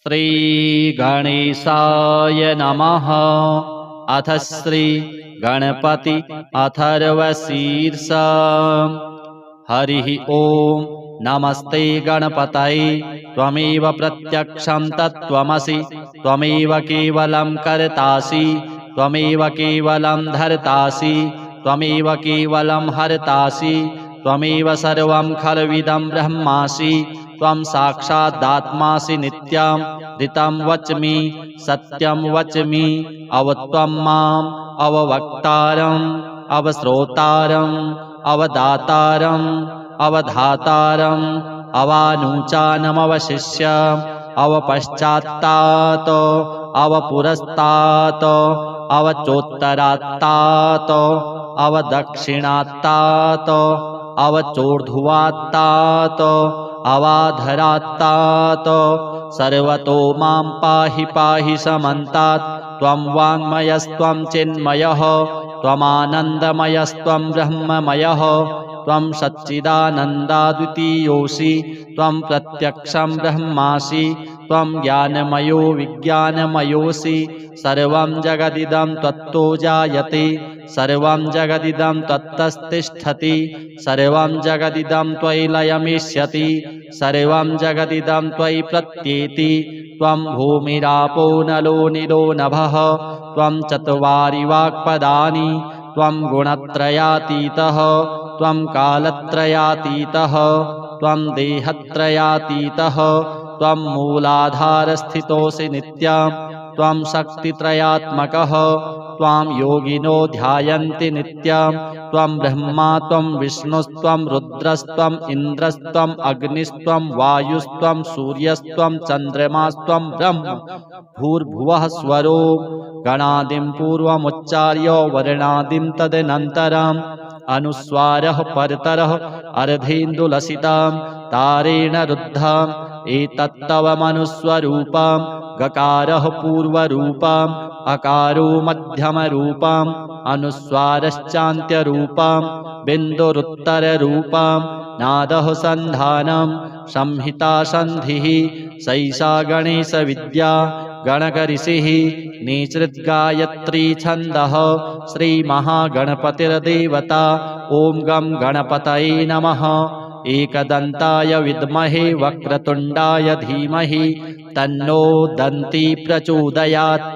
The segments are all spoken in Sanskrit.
श्री गणेशाय नमः। अथ श्री गणपति अथर्वशीर्ष। हरिः ओम। नमस्ते गणपतये। त्वमेव प्रत्यक्षं तत्त्वमसि। त्वमेव केवलं कर्तासि। त्वमेव केवलं धर्तासि। त्वमेव केवलं हर्तासि। त्वमेव सर्वं खल्विदं ब्रह्मासि। त्वं साक्षादात्मासि नित्यं ऋतं वच्मि सत्यं वच्मि। अवत्वं माम् अववक्तारम् अवश्रोतारम् अवदातारम् अवधातारम् अवानुचानमवशिष्य अवपश्चात्तात् अवपुरस्तात् अवचोत्तरात्तात् अवदक्षिणात्तात् अवचोर्ध्वात्तात् अवाधरात्तात्। सर्वतो मां पाहि पाहि समन्तात्। त्वं वाङ्मयस्त्वं चिन्मयः त्वमानन्दमयस्त्वं ब्रह्ममयः। त्वं सच्चिदानन्दाद्वितीयोऽसि। त्वं प्रत्यक्षं ब्रह्मासि। त्वं ज्ञानमयो विज्ञानमयोऽसि। सर्वं जगदिदं त्वत्तो जायते। सर्वं जगदिदं त्वत्तस्तिष्ठति। सर्वं जगदिदं त्वयि लयमिष्यति। सर्वं जगदिदं त्वयि प्रत्येति। त्वं भूमिरापो नलो निलो नभः। त्वं चत्वारि वाक्पदानि। त्वं गुणत्रयातीतः। त्वं कालत्रयातीतः। त्वं देहत्रयातीतः। त्वं मूलाधारस्थितोऽसि नित्यं। त्वं शक्तित्रयात्मकः। त्वां योगिनो ध्यायन्ति नित्यं। त्वं ब्रह्मा त्वं विष्णुस्त्वं रुद्रस्त्वम् इन्द्रस्त्वम् अग्निस्त्वं वायुस्त्वं सूर्यस्त्वं चन्द्रमास्त्वं ब्रह्म भूर्भुवः स्वरो। गणादिं पूर्वमुच्चार्य वर्णादिं तदनन्तरम् अनुस्वारः परतरः अर्धेन्दुलसितं तारेण रुद्धम्। एतत्तव मनुस्वरूपम्। गकारः पूर्वरूपम् अकारो मध्यमरूपम् अनुस्वारश्चान्त्यरूपम् बिन्दुरुत्तररूपम्। नादः सन्धानम् संहिता सन्धिः सैषा गणेशविद्या गणकऋषिः निसृद्गायत्री छन्दः। श्रीमहागणपतिर्देवता। ॐ गं गणपतये नमः। एकदन्ताय विद्महे वक्रतुण्डाय धीमहि तन्नो दन्ती प्रचोदयात्।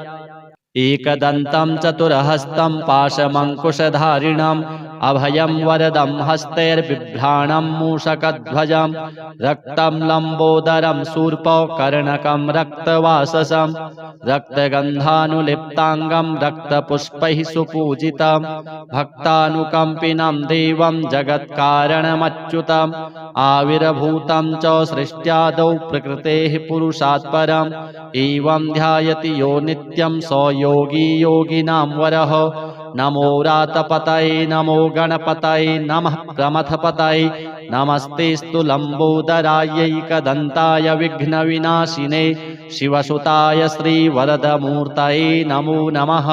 एकदन्तं चतुरहस्तं पाशमङ्कुशधारिणम् अभयं वरदं हस्तैर्बिभ्राणं मूषकध्वजं। रक्तं लम्बोदरं शूर्पकर्णकं रक्तवाससं रक्तगन्धानुलिप्ताङ्गं रक्तपुष्पैः सुपूजितं। भक्तानुकम्पिनं देवं जगत्कारणमच्युतम्। आविर्भूतं च सृष्ट्यादौ प्रकृतेः पुरुषात् परम्। एवं ध्यायति यो नित्यं स योगी योगिनां वरः। नमो रातपतये नमो गणपतये नमः प्रमथपतये। नमस्तेऽस्तु लम्बोदरायैकदन्ताय विघ्नविनाशिने शिवसुताय श्रीवरदमूर्तये नमो नमः।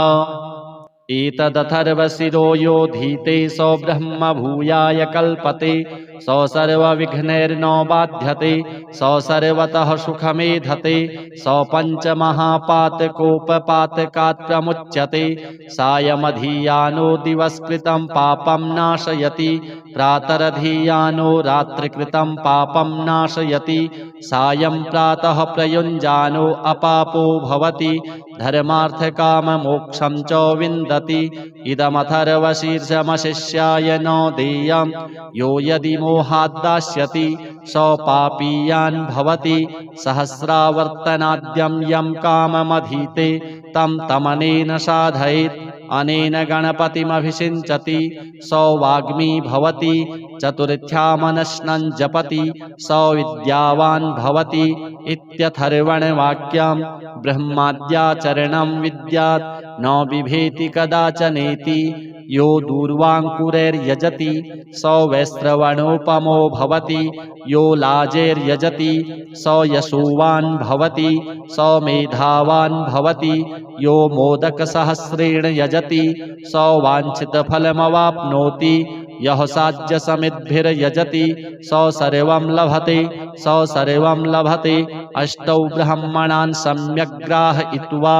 एतदथर्वशिरो यो धीते स ब्रह्म भूयाय कल्पते। स सर्वविघ्नैर्न बाध्यते। स सर्वतः सुखमेधते। स पञ्चमहापातकोपपातकात् प्रमुच्यते। सायमधीयानो दिवसकृतं पापं नाशयति। प्रातरधीयानो रात्रिकृतं पापं नाशयति। सायं प्रातः प्रयुञ्जानो अपापो भवति। धर्मार्थकाममोक्षं च विन्दति। इदमथर्वशीर्षमशिष्याय न देयं। यो यदि मोहाद्दास्यति स पापीयान् भवति। सहस्रावर्तनाद्यं यं काममधीते तं तमनेन साधयेत्। अनेन गणपतिमभिषिञ्चति स वाग्मी भवति। चतुर्थ्यामनश्नं जपति स विद्यावान् भवति। इत्यथर्वणवाक्यं। ब्रह्माद्याचरणं विद्यात् न बिभेति कदाचनेति। यो दूर्वाङ्कुरैर्यजति स वैश्रवणोपमो भवति। यो लाजैर्यजति स यशोवान् भवति। स मेधावान् भवति। यो मोदकसहस्रेण यजति स वाञ्छितफलमवाप्नोति। यः साध्यसमिद्भिर्यजति स सर्वं लभते। स सर्वं लभते अष्टौ ब्रह्मणान् सम्यग्राहयित्वा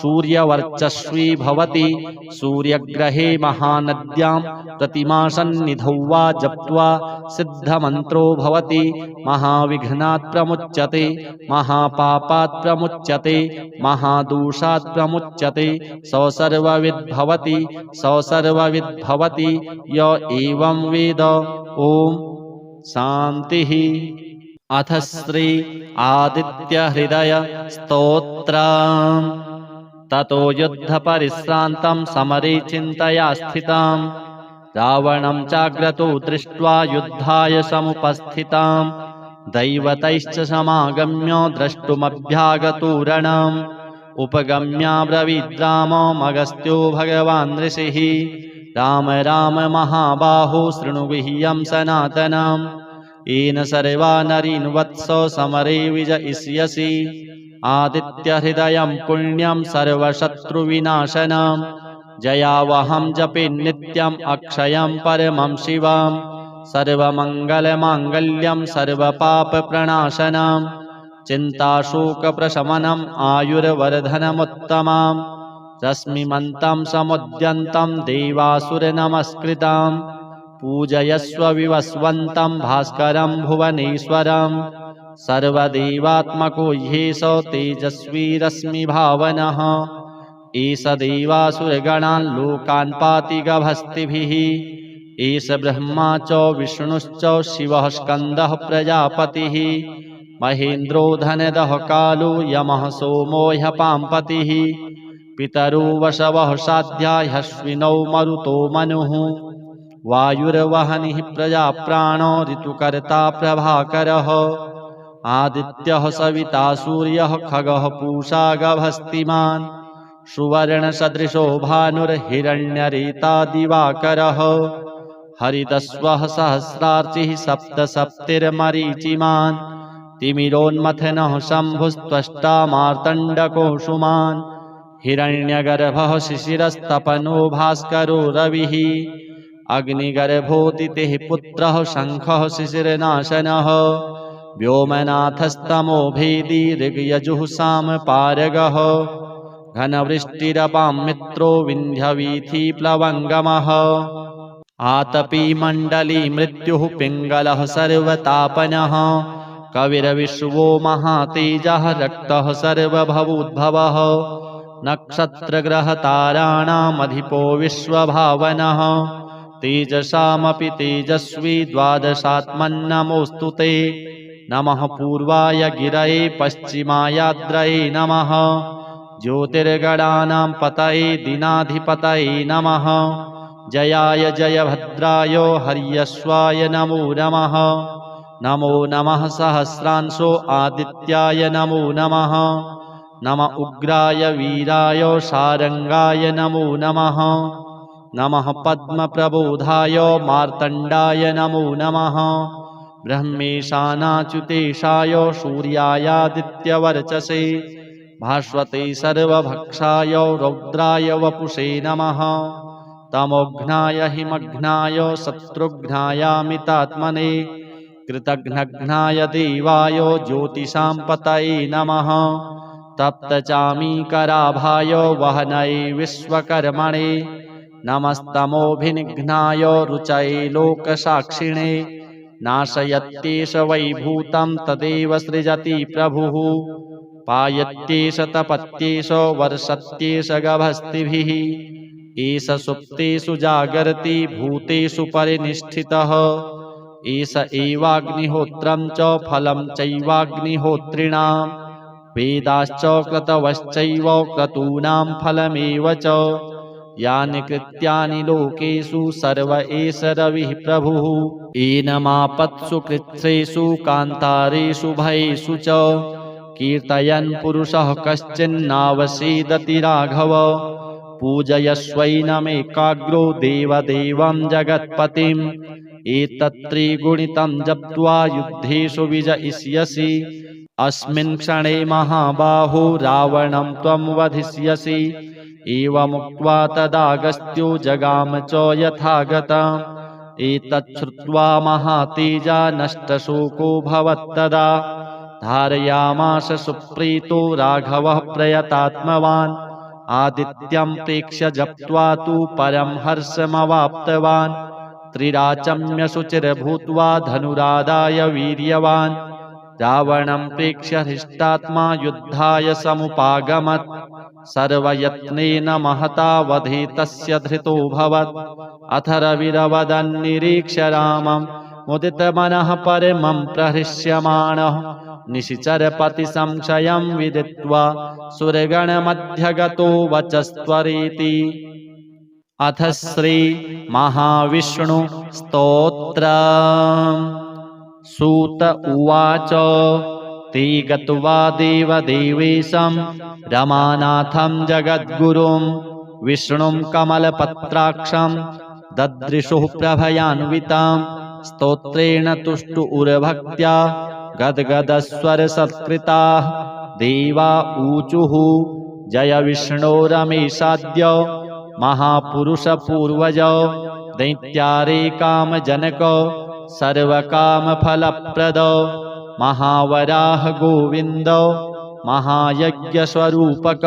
सूर्यवर्चस्वी भवति। सूर्यग्रहे महानद्यां प्रतिमासन्निधौ वा जप्त्वा सिद्धमन्त्रो भवति। महाविघ्नात् प्रमुच्यते, महापापात् प्रमुच्यते, महादोषात् प्रमुच्यते। स सर्वविद् भवति, स सर्वविद् भवति य एवं वेद। ओम शांतिः। अथ श्री आदित्य हृदय स्तोत्रम्। ततो युद्ध परिश्रान्तं समरे चिन्तया स्थितां रावणं चाग्रतो दृष्ट्वा युद्धाय समुपस्थितां दैवतैश्च समागम्य द्रष्टुमभ्यागतो रणम् उपगम्याब्रवीद् राममगस्त्यो भगवान् ऋषिः राम राम महाबाहो शृणु गुह्यं सनातनम् येन सर्वा नरीन् वत्स समरे विजयिष्यसि आदित्यहृदयं पुण्यं सर्वशत्रुविनाशनं जयावहं जपे नित्यम् अक्षयं परमं शिवम् सर्वमङ्गलमाङ्गल्यं सर्वपापप्रणाशनं चिन्ताशोकप्रशमनम् आयुर्वर्धनमुत्तमम् रश्मिमन्तं समुद्यन्तं देवासुरनमस्कृतं पूजयस्व विवस्वन्तं भास्करं भुवनेश्वरं सर्वदेवात्मको ह्येष तेजस्वी रश्मिभावनः एष देवासुरगणान् लोकान् पाति गभस्तिभिः एष ब्रह्मा च विष्णुश्च शिवः स्कन्दः प्रजापतिः महेन्द्रो धनदः कालो यमः सोमो ह्यपाम्पतिः पितरो वशवः साध्या ह्यश्विनौ मरुतो मनुः वायुर्वहनिः प्रजाप्राणो ऋतुकर्ता प्रभाकरः आदित्यः सविता सूर्यः खगः पूषा गभस्तिमान् सुवर्णसदृशो भानुर्हिरण्यरेता दिवाकरः हरितस्वः सहस्रार्चिः सप्त सप्तिर्मरीचिमान् तिमिरोन्मथनः शम्भुस्त्वष्टा मार्तण्डकोऽंशुमान् हिरण्यगर्भः शिशिरस्तपनो भास्करो रविः अग्निगर्भोदितेः पुत्रः शङ्खः शिशिरनाशनः व्योमनाथस्तमो भेदी ऋग्यजुः सामपारगः घनवृष्टिरपां मित्रो विन्ध्यवीथिप्लवङ्गमः आतपी मण्डली मृत्युः पिङ्गलः सर्वतापनः कविर्विश्वो महातेजः रक्तः सर्वभवोद्भवः नक्षत्रग्रहताराणामधिपो विश्वभावनः तेजसामपि तेजस्वी द्वादशात्मन्नमोऽस्तु ते नमः पूर्वाय गिरये पश्चिमायाद्रये नमः ज्योतिर्गणानां पतये दीनाधिपतये नमः जयाय जयभद्राय हर्यश्वाय नमो नमः नमो नमः सहस्रांशो आदित्याय नमो नमः नम उग्राय वीराय शारंगाय नमो नमः नमः पद्मप्रबोधाय मार्तण्डाय नमो नमः ब्रह्मेशानाच्युतेशाय सूर्यायादित्यवर्चसे भास्वते सर्वभक्षाय रौद्राय वपुषे नमः तमोघ्नाय हिमघ्नाय शत्रुघ्नायामितात्मने कृतघ्नघ्नाय देवाय ज्योतिषां पतये नमः तप्तचामीकराभाय वहनये विश्वकर्मणे नमस्तमोभिनिघ्नाय रुचये लोकसाक्षिणे नाशयत्येष वैभूतं तदेव सृजति प्रभुः पायत्येष तपत्येष वर्षत्येष गभस्तिभिः एष सुप्तेषु जागर्ति भूतेषु परिनिष्ठितः एष एवाग्निहोत्रं च फलं चैवाग्निहोत्रिणां वेदाश्च क्रतवश्चैव क्रतूनां फलमेव च यानि कृत्यानि लोकेषु सर्व एष रविः प्रभुः एनमापत्सु कृत्सेषु कान्तारेषु भयेषु च कीर्तयन् पुरुषः कश्चिन्नावसीदति राघव पूजयस्वैनमेकाग्रो देवदेवं जगत्पतिम् एतत्त्रिगुणितं जप्त्वा युद्धेषु विजयिष्यसि अस्मिन् क्षणे महाबाहो रावणं त्वं वधिष्यसि एवमुक्त्वा तदागस्त्यो जगाम च यथागतम् एतत् श्रुत्वा महातेजा नष्टशोको भवत्तदा धारयामास सुप्रीतो राघवः प्रयतात्मवान् आदित्यं प्रेक्ष्य जप्त्वा तु परं हर्षमवाप्तवान् त्रिराचम्य शुचिर्भूत्वा धनुरादाय वीर्यवान् रावणं प्रेक्ष्य हृष्टात्मा युद्धाय समुपागमत् सर्वयत्नेन महता वधे तस्य धृतोऽभवत् अथ रविरवदन्निरीक्ष्य रामं मुदितमनः परमं प्रहृष्यमाणः निशिचरपतिसंशयं विदित्वा सुरगणमध्यगतो वचस्त्वरेति। अथ श्री महाविष्णु स्तोत्रम्। सूत उवाच ते गत्वा देवदेवेशं रमानाथं जगद्गुरुं विष्णुं कमलपत्राक्षं ददृशुः प्रभयान्वितां स्तोत्रेण तुष्टुरभक्त्या गद्गदस्वरसत्कृताः देवा ऊचुः जय विष्णो रमेशाद्य महापुरुषपूर्वज दैत्यारे कामजनक सर्वकामफलप्रद महावराह गोविन्द महायज्ञस्वरूपक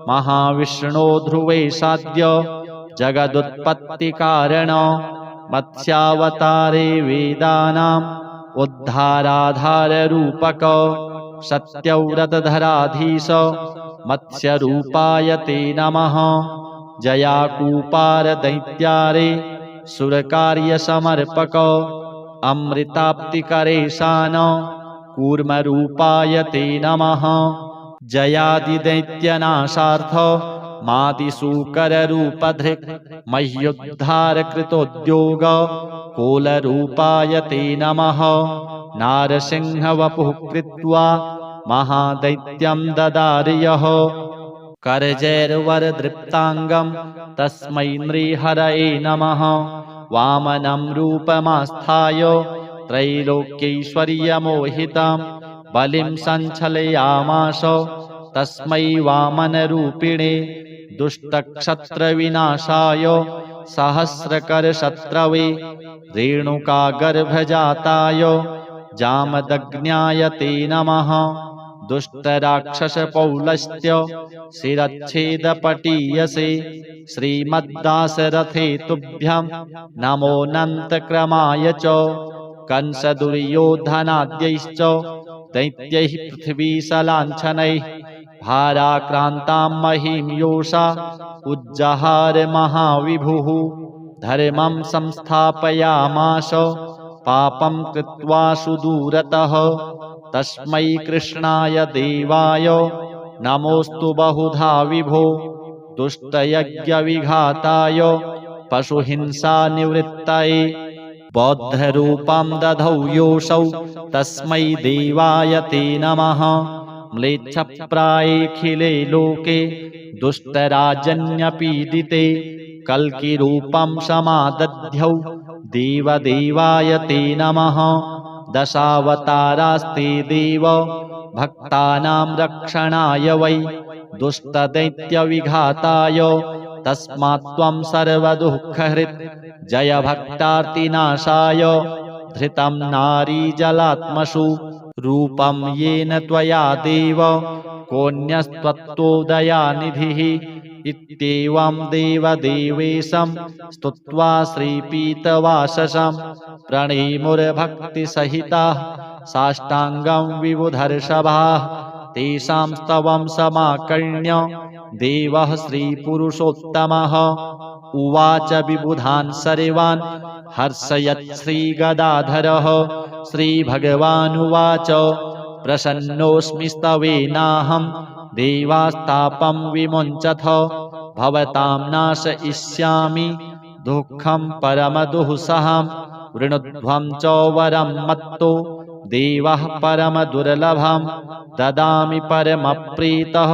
महाविष्णो ध्रुवेशाद्य जगदुत्पत्तिकारण मत्स्यावतारे वेदानाम् उद्धाराधाररूपक सत्यव्रतधराधीश मत्स्यरूपाय ते नमः जयाकूपार दैत्यारे सुरकार्यसमर्पक अमृताप्तिकरेशान कूर्मरूपाय ते नमः जयादिदैत्यनाशार्थ मादिसूकररूपधृक् मह्युद्धारकृतोद्योग कोलरूपाय ते नमः नारसिंहवपुः कृत्वा महादैत्यं ददार्यः करजैर्वरदृप्ताङ्गं तस्मै नृहरये नमः वामनं रूपमास्थाय त्रैलोक्यैश्वर्यमोहितं बलिं सञ्चलयामास तस्मै वामनरूपिणे दुष्टक्षत्रविनाशाय सहस्रकरशत्रवे रेणुकागर्भजाताय जामदग्न्याय ते नमः दुष्टराक्षसपौलस्त्य शिरच्छेदपटीयसे श्रीमद्दासरथे तुभ्यं नमोऽनन्तक्रमाय च कंसदुर्योधनाद्यैश्च दैत्यैः पृथ्वीशलाञ्छनैः भाराक्रान्तां महीं योषा उज्जहार महाविभुः धर्मं संस्थापयामास पापं कृत्वा सुदूरतः तस्मै कृष्णाय देवाय नमोऽस्तु बहुधा विभो दुष्टयज्ञविघाताय पशुहिंसानिवृत्तये बौद्धरूपं दधौ योऽसौ तस्मै देवाय ते नमः म्लेच्छप्रायेऽखिले लोके दुष्टराजन्यपीडिते कल्किरूपं समादध्यौ देवदेवाय ते नमः दशावतारास्ते देव भक्तानां रक्षणाय वै दुष्टदैत्यविघाताय तस्मात् त्वं सर्वदुःखहृत् जय भक्तार्तिनाशाय धृतं नारीजलात्मसु रूपं येन त्वया देव कोऽन्यस्त्वत्तोदयानिधिः इत्येवं देवदेवेशं स्तुत्वा श्रीपीतवाससं प्रणेमुर्भक्तिसहिताः साष्टाङ्गं विबुधर्षभाः तेषां स्तवं समाकर्ण्य देवः श्रीपुरुषोत्तमः उवाच विबुधान् सर्वान् हर्षयत् श्रीगदाधरः श्रीभगवानुवाच प्रसन्नोऽस्मि स्तवेनाहं देवास्तापं विमुञ्चथ भवतां नाशयिष्यामि दुःखं परमदुःसहं वृणुध्वं च वरं मत्तो देवः परमदुर्लभं ददामि परमप्रीतः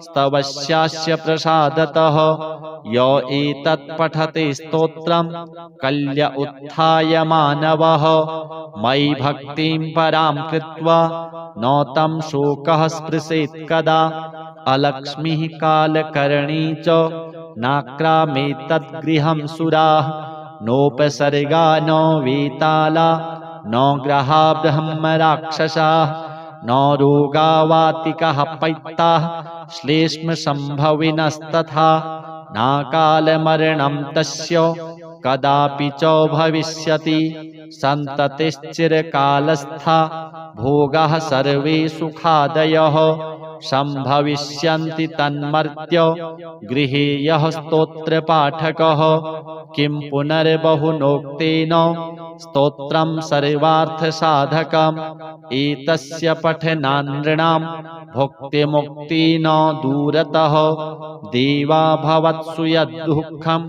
स्तवस्यास्य प्रसादतः य एतत् पठते स्तोत्रं कल्य उत्थाय मानवः मयि भक्तिं परां कृत्वा न तं शोकः स्पृशेत् कदा अलक्ष्मीः कालकर्णी च नाक्रामेतद्गृहं सुराः नोपसर्गा न वेताला न ग्रहा ब्रह्मराक्षसाः न रोगावातिकः पैत्ताः श्लेष्मसम्भविनस्तथा नाकालमरणं तस्य कदापि च भविष्यति सन्ततिश्चिरकालस्था भोगाः सर्वे सुखादयः सम्भविष्यन्ति तन्मर्त्य गृहे यः स्तोत्रपाठकः किं पुनर्बहुनोक्तेन स्तोत्रं सर्वार्थसाधकम् एतस्य पठनान्नृणां भुक्तिमुक्ति न दूरतः देवा भवत्सु यद्दुःखं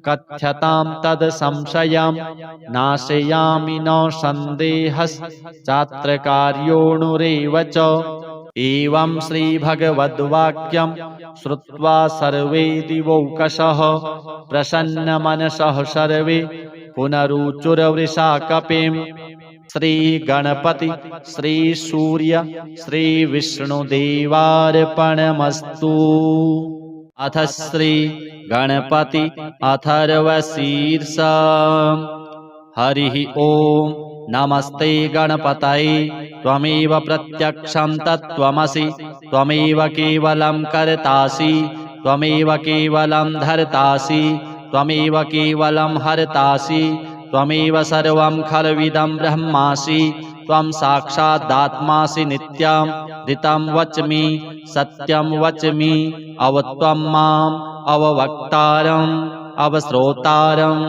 कथ्यतां तद् संशयं नाशयामि न सन्देहश्चात्र कार्योऽणुरेव च एवं श्रीभगवद्वाक्यं श्रुत्वा सर्वे दिवौकशः प्रसन्नमनसः सर्वे पुनरुचुरवृषाकपिम् श्रीगणपति श्रीसूर्य श्रीविष्णुदेवार्पणमस्तु। अथ श्रीगणपति अथर्वशीर्षः। हरिः ओम्। नमस्ते गणपतये त्वमेव प्रत्यक्षं तत्त्वमसि त्वमेव केवलं कर्तासि त्वमेव केवलं धर्तासि त्वमेव केवलं हर्तासि त्वमेव सर्वं खल्विदं ब्रह्मासि त्वं साक्षादात्मासि नित्यं ऋतं वच्मि सत्यं वच्मि अवत्वं माम् अववक्तारम् अवश्रोतारम्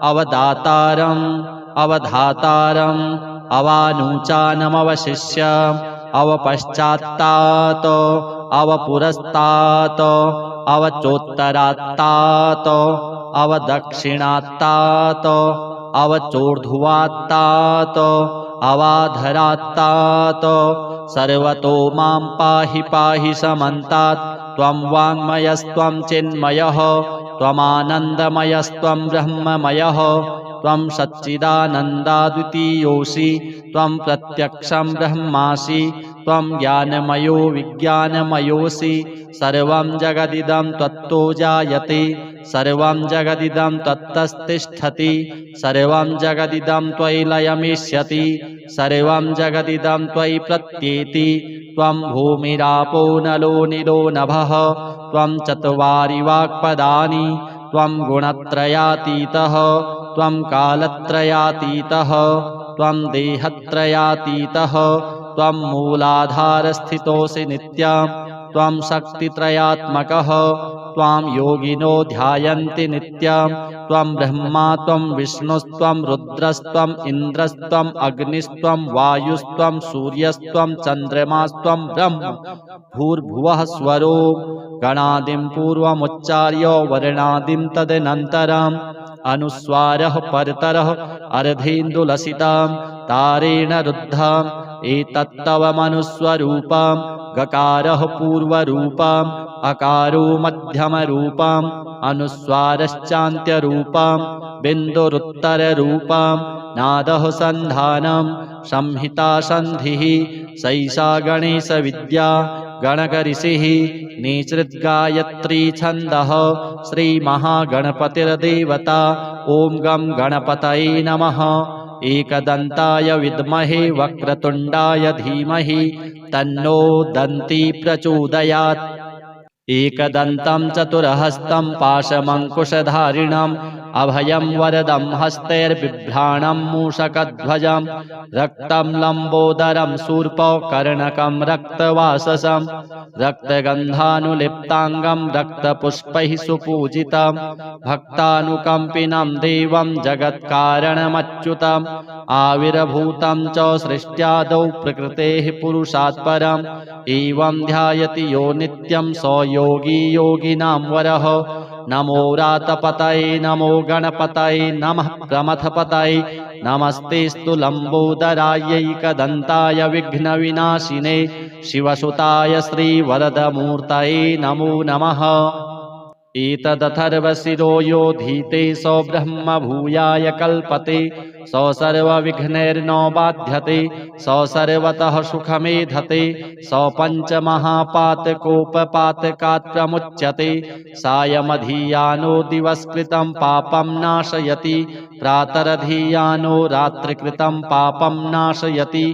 अवदातारम् अवधातारम् अवानुचानमवशिष्यम् अवपश्चात्तात् अवपुरस्तात् अवचोत्तरात्तात् अवदक्षिणात्तात् अवचोर्ध्वात्तात् अवाधरात्तात् सर्वतो मां पाहि पाहि समन्तात् त्वं वाङ्मयस्त्वं चिन्मयः त्वमानन्दमयस्त्वं ब्रह्ममयः त्वं सच्चिदानन्दाद्वितीयोऽसि त्वं प्रत्यक्षं ब्रह्मासि त्वं ज्ञानमयो विज्ञानमयोऽसि सर्वं जगदिदं त्वत्तो जायते सर्वं जगदिदं त्वत्तस्तिष्ठति सर्वं जगदिदं त्वयि लयमिष्यति सर्वं जगदिदं त्वयि प्रत्येति त्वं भूमिरापो नलो निलो नभः त्वं चत्वारि वाक्पदानि त्वं गुणत्रयातीतः त्वं कालत्रयातीतः त्वं देहत्रयातीतः त्वं मूलाधारस्थितोऽसि नित्यं त्वं शक्तित्रयात्मकः त्वां योगिनो ध्यायन्ति नित्यं त्वं ब्रह्मा त्वं विष्णुस्त्वं रुद्रस्त्वम् इन्द्रस्त्वम् अग्निस्त्वं वायुस्त्वं सूर्यस्त्वं चन्द्रमास्त्वं ब्रह्म भूर्भुवः स्वरो गणादिं पूर्वमुच्चार्य वर्णादिं तदनन्तरम् अनुस्वारः परतरः अर्धेन्दुलसितां तारेण रुद्धम् एतत्तव मनुस्वरूपं गकारः पूर्वरूपम् अकारो मध्यमरूपम् अनुस्वारश्चान्त्यरूपं बिन्दुरुत्तररूपं नादः सन्धानं संहिता सन्धिः सैषा गणेशविद्या गणकऋषिः निसृद्गायत्री छन्दः श्रीमहागणपतिर्देवता ॐ गं गणपतये नमः। एकदन्ताय विद्महे वक्रतुण्डाय धीमहि तन्नो दन्ती प्रचोदयात्। एकदन्तं चतुर्हस्तं पाशमङ्कुशधारिणम् अभयं वरदं हस्तैर्बिभ्राणं मूषकध्वजं रक्तं लम्बोदरं शूर्पकर्णकं रक्तवाससं रक्तगन्धानुलिप्ताङ्गं रक्तपुष्पैः सुपूजितं भक्तानुकम्पिनं देवं जगत्कारणमच्युतम् आविर्भूतं च सृष्ट्यादौ प्रकृतेः पुरुषात् परम् एवं ध्यायति यो नित्यं स योगी योगिनां वरः। नमो रातपतये नमो गणपतये नमः प्रमथपतये नमस्तेस्तु लम्बोदरायैकदन्ताय विघ्नविनाशिने शिवसुताय श्रीवरदमूर्तये नमो नमः। एतदथर्वशिरो यो धीते सो ब्रह्म भूयाय कल्पते सो सर्वविघ्नैर्नो बाध्यते सो सर्वतः सुखमेधते सो पञ्चमहापातकोपपातकात् प्रमुच्यते सायमधीयानो दिवस्कृतं पापं नाशयति प्रातरधीयानो रात्रिकृतं पापं नाशयति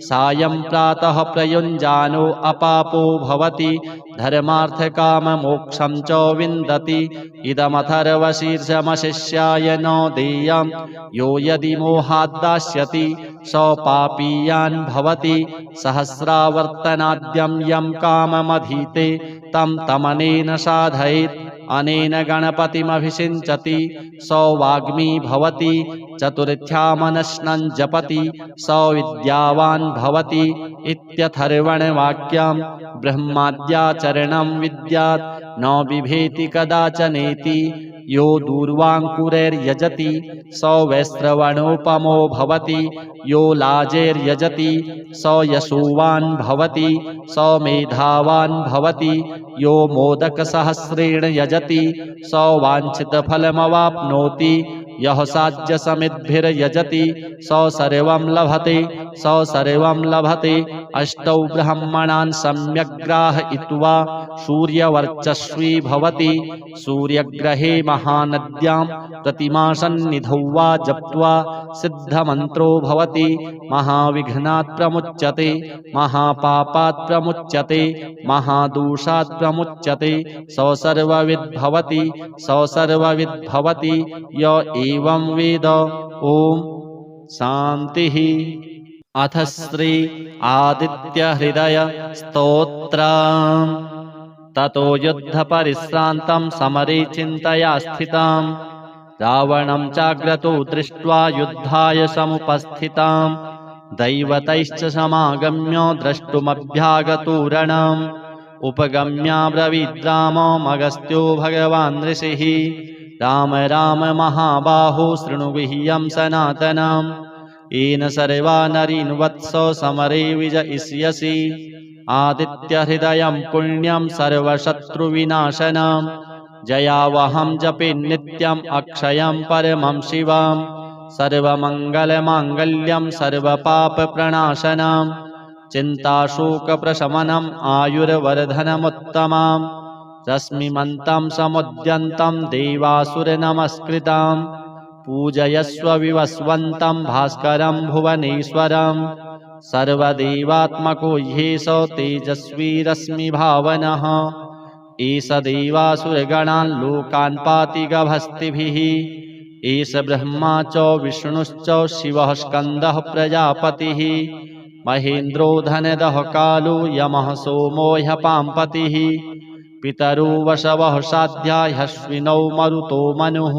सायं प्रातः प्रयुञ्जानो अपापो भवति धर्मार्थकाममोक्षं च विन्दति इदमथर्वशीर्षमशिष्याय नो देयं यो यदि मोहाद्दास्यति सो पापीयान् भवति सहस्रावर्तनाद्यं यं काममधीते तं तमनेन साधयेत् अनेन गणपतिमभिषिञ्चति सो वाग्मी भवति चतुर्थ्यामनश्नं जपति सो विद्यावान् भवति इत्यथर्वणवाक्यं ब्रह्माद्याचरणं विद्यात् न बिभेति कदाचनेति यो दूर्वाङ्कुरैर्यजति सो वैश्रवणोपमो भवति यो लाजैर्यजति सो यशोवान् भवति सो मेधावान् भवति यो मोदकसहस्रेण यजति सो वाञ्छितफलमवाप्नोति यः साज्यसमिद्भिर्यजति सो सर्वं लभते सो सर्वं लभते अष्टौ ब्रह्मणान् सम्यग्राहयित्वा सूर्यवर्चस्वी भवति सूर्यग्रहे महानद्यां प्रतिमासन्निधौ वा जप्त्वा सिद्धमन्त्रो भवति महाविघ्नात् प्रमुच्यते महापापात् प्रमुच्यते महादोषात् प्रमुच्यते सो सर्वविद् भवति सो सर्वविद् भवति य एवं वेद। ओम शांतिः। अथ श्री आदित्य हृदय स्तोत्रम्। ततो युद्ध परिश्रान्तं समरे चिन्तया स्थितां रावणं चाग्रतो दृष्ट्वा युद्धाय समुपस्थितां दैवतैश्च समागम्य द्रष्टुमभ्यागतो रणम् उपगम्याब्रवीद्राममगस्त्यो भगवान् ऋषिः राम राम महाबाहो शृणु गुह्यं सनातनम् येन सर्वा नरीन् वत्सो समरे विजयिष्यसि आदित्यहृदयं पुण्यं सर्वशत्रुविनाशनं जयावहं जपे नित्यम् अक्षयं परमं शिवं सर्वमङ्गलमाङ्गल्यं सर्वपापप्रणाशनं चिन्ताशोकप्रशमनम् आयुर्वर्धनमुत्तमम् रश्मिमन्तं समुद्यन्तं देवासुरनमस्कृतं पूजयस्व विवस्वन्तं भास्करं भुवनेश्वरं सर्वदेवात्मको ह्येषो तेजस्वी रश्मिभावनः एष देवासुरगणान् लोकान् पाति गभस्तिभिः एष ब्रह्मा च विष्णुश्च शिवः स्कन्दः प्रजापतिः महेन्द्रो धनदः कालो यमः सोमो ह्यपाम्पतिः पितरो वशवः साध्या ह्यश्विनौ मरुतो मनुः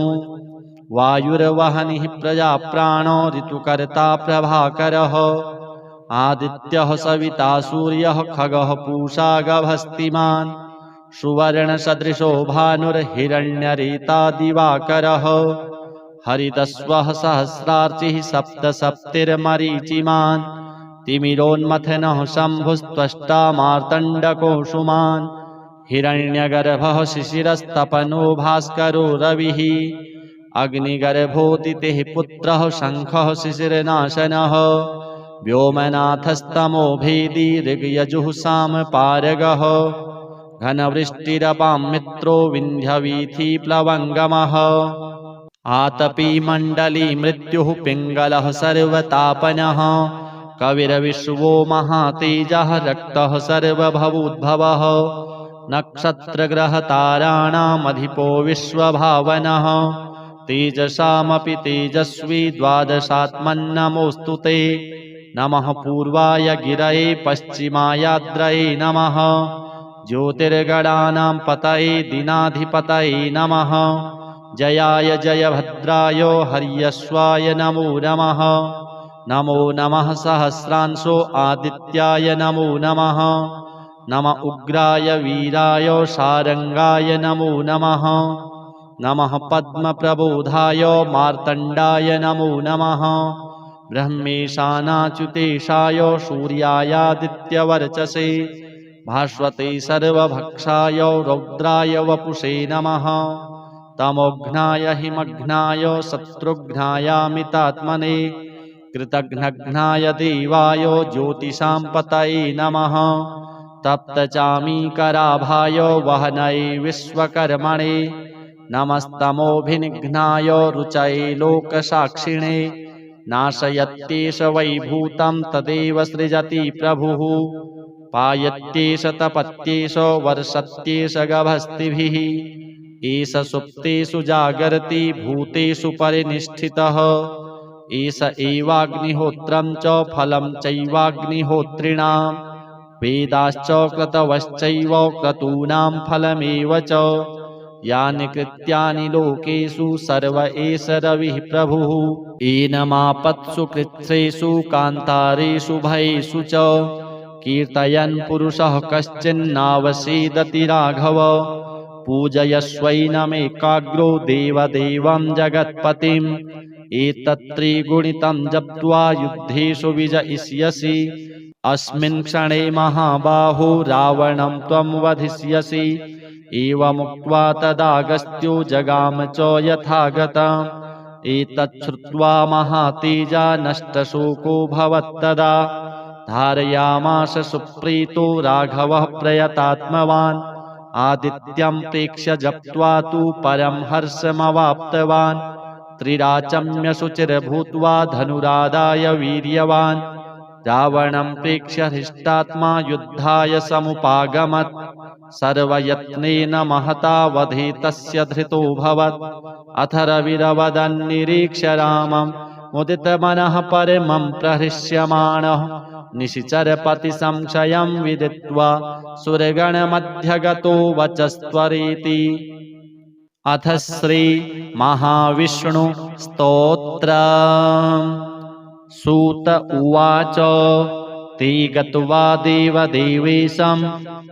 वायुर्वहनिः प्रजाप्राणो ऋतुकर्ता प्रभाकरः आदित्यः सविता सूर्यः खगः पूषा गभस्तिमान् सुवर्णसदृशो भानुर्हिरण्यरेता दिवाकरः हरितस्वः सहस्रार्चिः सप्तसप्तिर्मरीचिमान् तिमिरोन्मथनः शम्भुस्त्वष्टा मार्तण्डकोऽंशुमान् हिरण्यगर्भः शिशिरस्तपनो भास्करो रविः अग्निगर्भोदितेः पुत्रः शङ्खः शिशिरनाशनः व्योमनाथस्तमो भेदी ऋग्यजुः सामपारगः घनवृष्टिरपां मित्रो विन्ध्यवीथिप्लवङ्गमः आतपी मण्डली मृत्युः पिङ्गलः सर्वतापनः कविर्विश्वो महातेजः रक्तः सर्वभवोद्भवः नक्षत्रग्रहताराणामधिपो विश्वभावनः तेजसामपि तेजस्वी द्वादशात्मन्नमोऽस्तु ते नमः पूर्वाय गिरये पश्चिमायाद्रये नमः ज्योतिर्गणानां पतये दीनाधिपतये नमः जयाय जयभद्राय हर्यश्वाय नमो नमः नमो नमः सहस्रांशो आदित्याय नमो नमः नम उग्राय वीराय शारंगाय नमो नमः नमः पद्मप्रबोधाय मार्तण्डाय नमो नमः ब्रह्मेशानाच्युतेशाय सूर्यायादित्यवर्चसे भास्वते सर्वभक्षाय रौद्राय वपुषे नमः तमोघ्नाय हिमघ्नाय शत्रुघ्नायामितात्मने कृतघ्नघ्नाय देवाय ज्योतिषां पतये नमः तप्तचामीकराभाय वहनये विश्वकर्मणे नमस्तमोभिनिघ्नाय रुचये लोकसाक्षिणे नाशयत्येष वैभूतं तदेव सृजति प्रभुः पायत्येष तपत्येष वर्षत्येष गभस्तिभिः एष सुप्तेषु जागर्ति भूतेषु परिनिष्ठितः एष एवाग्निहोत्रं च फलं चैवाग्निहोत्रिणाम् वेदाश्च क्रतवश्चैव क्रतूनां फलमेव च यानि कृत्यानि लोकेषु सर्व एष रविः प्रभुः एनमापत्सु कृत्सेषु कान्तारेषु भयेषु च कीर्तयन् पुरुषः कश्चिन्नावसीदति राघव पूजयस्वैनमेकाग्रो देवदेवं जगत्पतिम् एतत्त्रिगुणितं जप्त्वा युद्धेषु विजयिष्यसि अस्मिन् क्षणे महाबाहो रावणं त्वं वधिष्यसि एवमुक्त्वा तदागस्त्यो जगाम च यथागतम् एतच्छ्रुत्वा महातेजा नष्टशोको भवत्तदा धारयामास सुप्रीतो राघवः प्रयतात्मवान् आदित्यं प्रेक्ष्य जप्त्वा तु परं हर्षमवाप्तवान् त्रिराचम्य शुचिर्भूत्वा धनुरादाय वीर्यवान् रावणं प्रेक्ष्य हृष्टात्मा युद्धाय समुपागमत् सर्वयत्नेन महता वधे तस्य धृतोऽभवत् अथ रविरवदन्निरीक्ष्य रामं मुदितमनः परमं प्रहृष्यमाणः निशिचरपतिसंशयं विदित्वा सुरगणमध्यगतो वचस्त्वरेति अथ श्री महाविष्णु स्तोत्रम् सूत उवाच ते गत्वा देवदेवेशं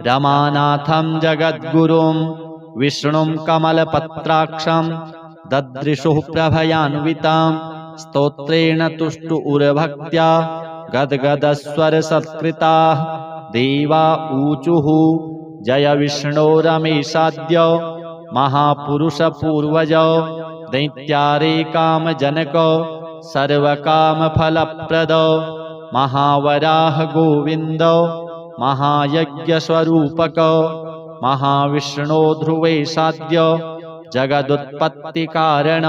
रमानाथं जगद्गुरुं विष्णुं कमलपत्राक्षं ददृशुः प्रभयान्वितां स्तोत्रेण तुष्टुरभक्त्या गद्गदस्वरसत्कृताः देवा ऊचुः जय विष्णो रमेशाद्य महापुरुषपूर्वज दैत्यारे कामजनक सर्वकामफलप्रद महावराह गोविन्द महायज्ञस्वरूपक महाविष्णो ध्रुवेशाद्य जगदुत्पत्तिकारण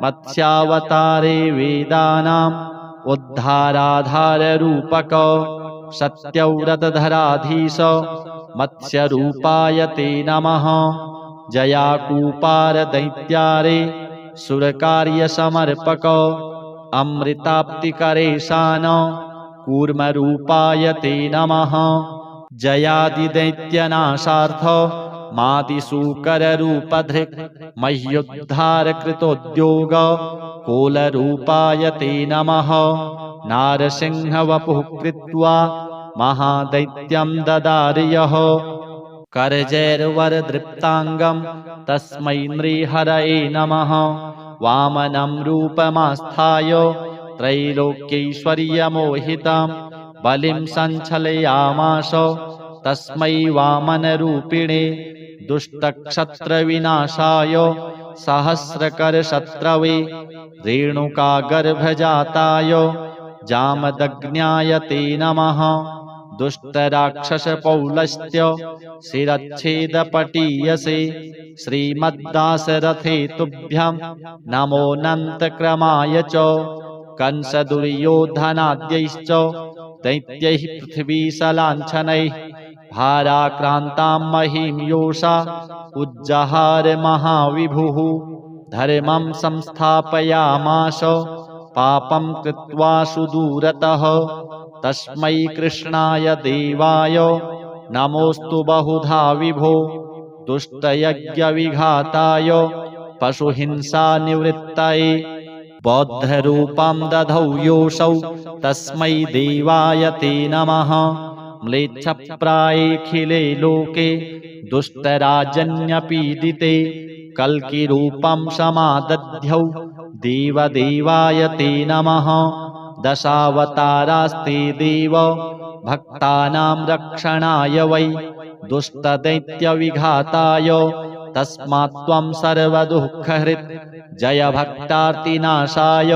मत्स्यावतारे वेदानाम् उद्धाराधाररूपक सत्यव्रतधराधीश मत्स्यरूपाय ते नमः जयाकूपार दैत्यारे सुरकार्यसमर्पक अमृताप्तिकरेशान कूर्मरूपाय ते नमः जयादिदैत्यनाशार्थ मादिसूकररूपधृक् मह्युद्धारकृतोद्योग कोलरूपाय ते नमः नारसिंहवपुः कृत्वा महादैत्यं ददार्यः करजैर्वरदृप्ताङ्गं तस्मै नृहरये नमः वामनं रूपमास्थाय त्रैलोक्यैश्वर्यमोहितं बलिं सञ्चलयामास तस्मै वामनरूपिणे दुष्टक्षत्रविनाशाय सहस्रकरशत्रवे रेणुकागर्भजाताय जामदग्न्याय ते नमः दुष्टराक्षसपौलस्त्य शिरच्छेदपटीयसे श्रीमद्दासरथे तुभ्यं नमोऽनन्तक्रमाय च कंसदुर्योधनाद्यैश्च दैत्यैः पृथिवीशलाञ्छनैः भाराक्रान्तां महीं योषा उज्जहार महाविभुः धर्मं संस्थापयामास पापं कृत्वा सुदूरतः तस्मै कृष्णाय देवाय नमोऽस्तु बहुधा विभो दुष्टयज्ञविघाताय पशुहिंसानिवृत्तये बौद्धरूपं दधौ योऽसौ तस्मै देवाय ते नमः म्लेच्छप्रायेऽखिले लोके दुष्टराजन्यपीडिते कल्किरूपं समादध्यौ देवदेवाय ते नमः दशावतारास्ते देव भक्तानां रक्षणाय वै दुष्टदैत्यविघाताय तस्मात् त्वं सर्वदुःखहृत् जय भक्तार्तिनाशाय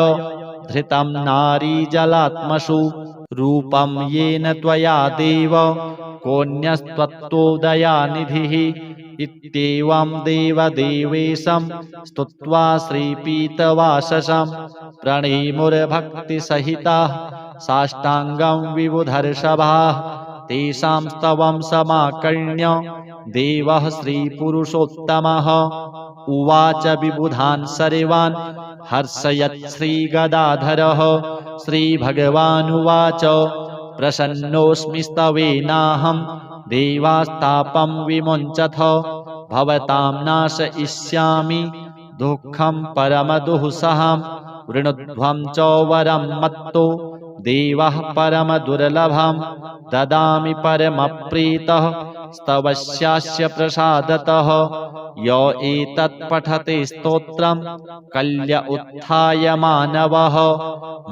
धृतं नारीजलात्मसु रूपं येन त्वया देव कोऽन्यस्त्वत्तोदयानिधिः इत्येवं देवदेवेशं स्तुत्वा श्रीपीतवाससं प्रणेमुर्भक्तिसहिताः साष्टाङ्गं विबुधर्षभाः तेषां स्तवं समाकर्ण्य देवः श्रीपुरुषोत्तमः उवाच विबुधान् सर्वान् हर्षयत् श्रीगदाधरः श्रीभगवानुवाच प्रसन्नोऽस्मि स्तवेनाहं देवास्तापं विमुञ्चथ भवतां नाशयिष्यामि दुःखं परमदुःसहं वृणुध्वं च वरं मत्तो देवः परमदुर्लभं ददामि परमप्रीतः स्तवस्यास्य प्रसादतः य एतत् पठते स्तोत्रं कल्य उत्थाय मानवः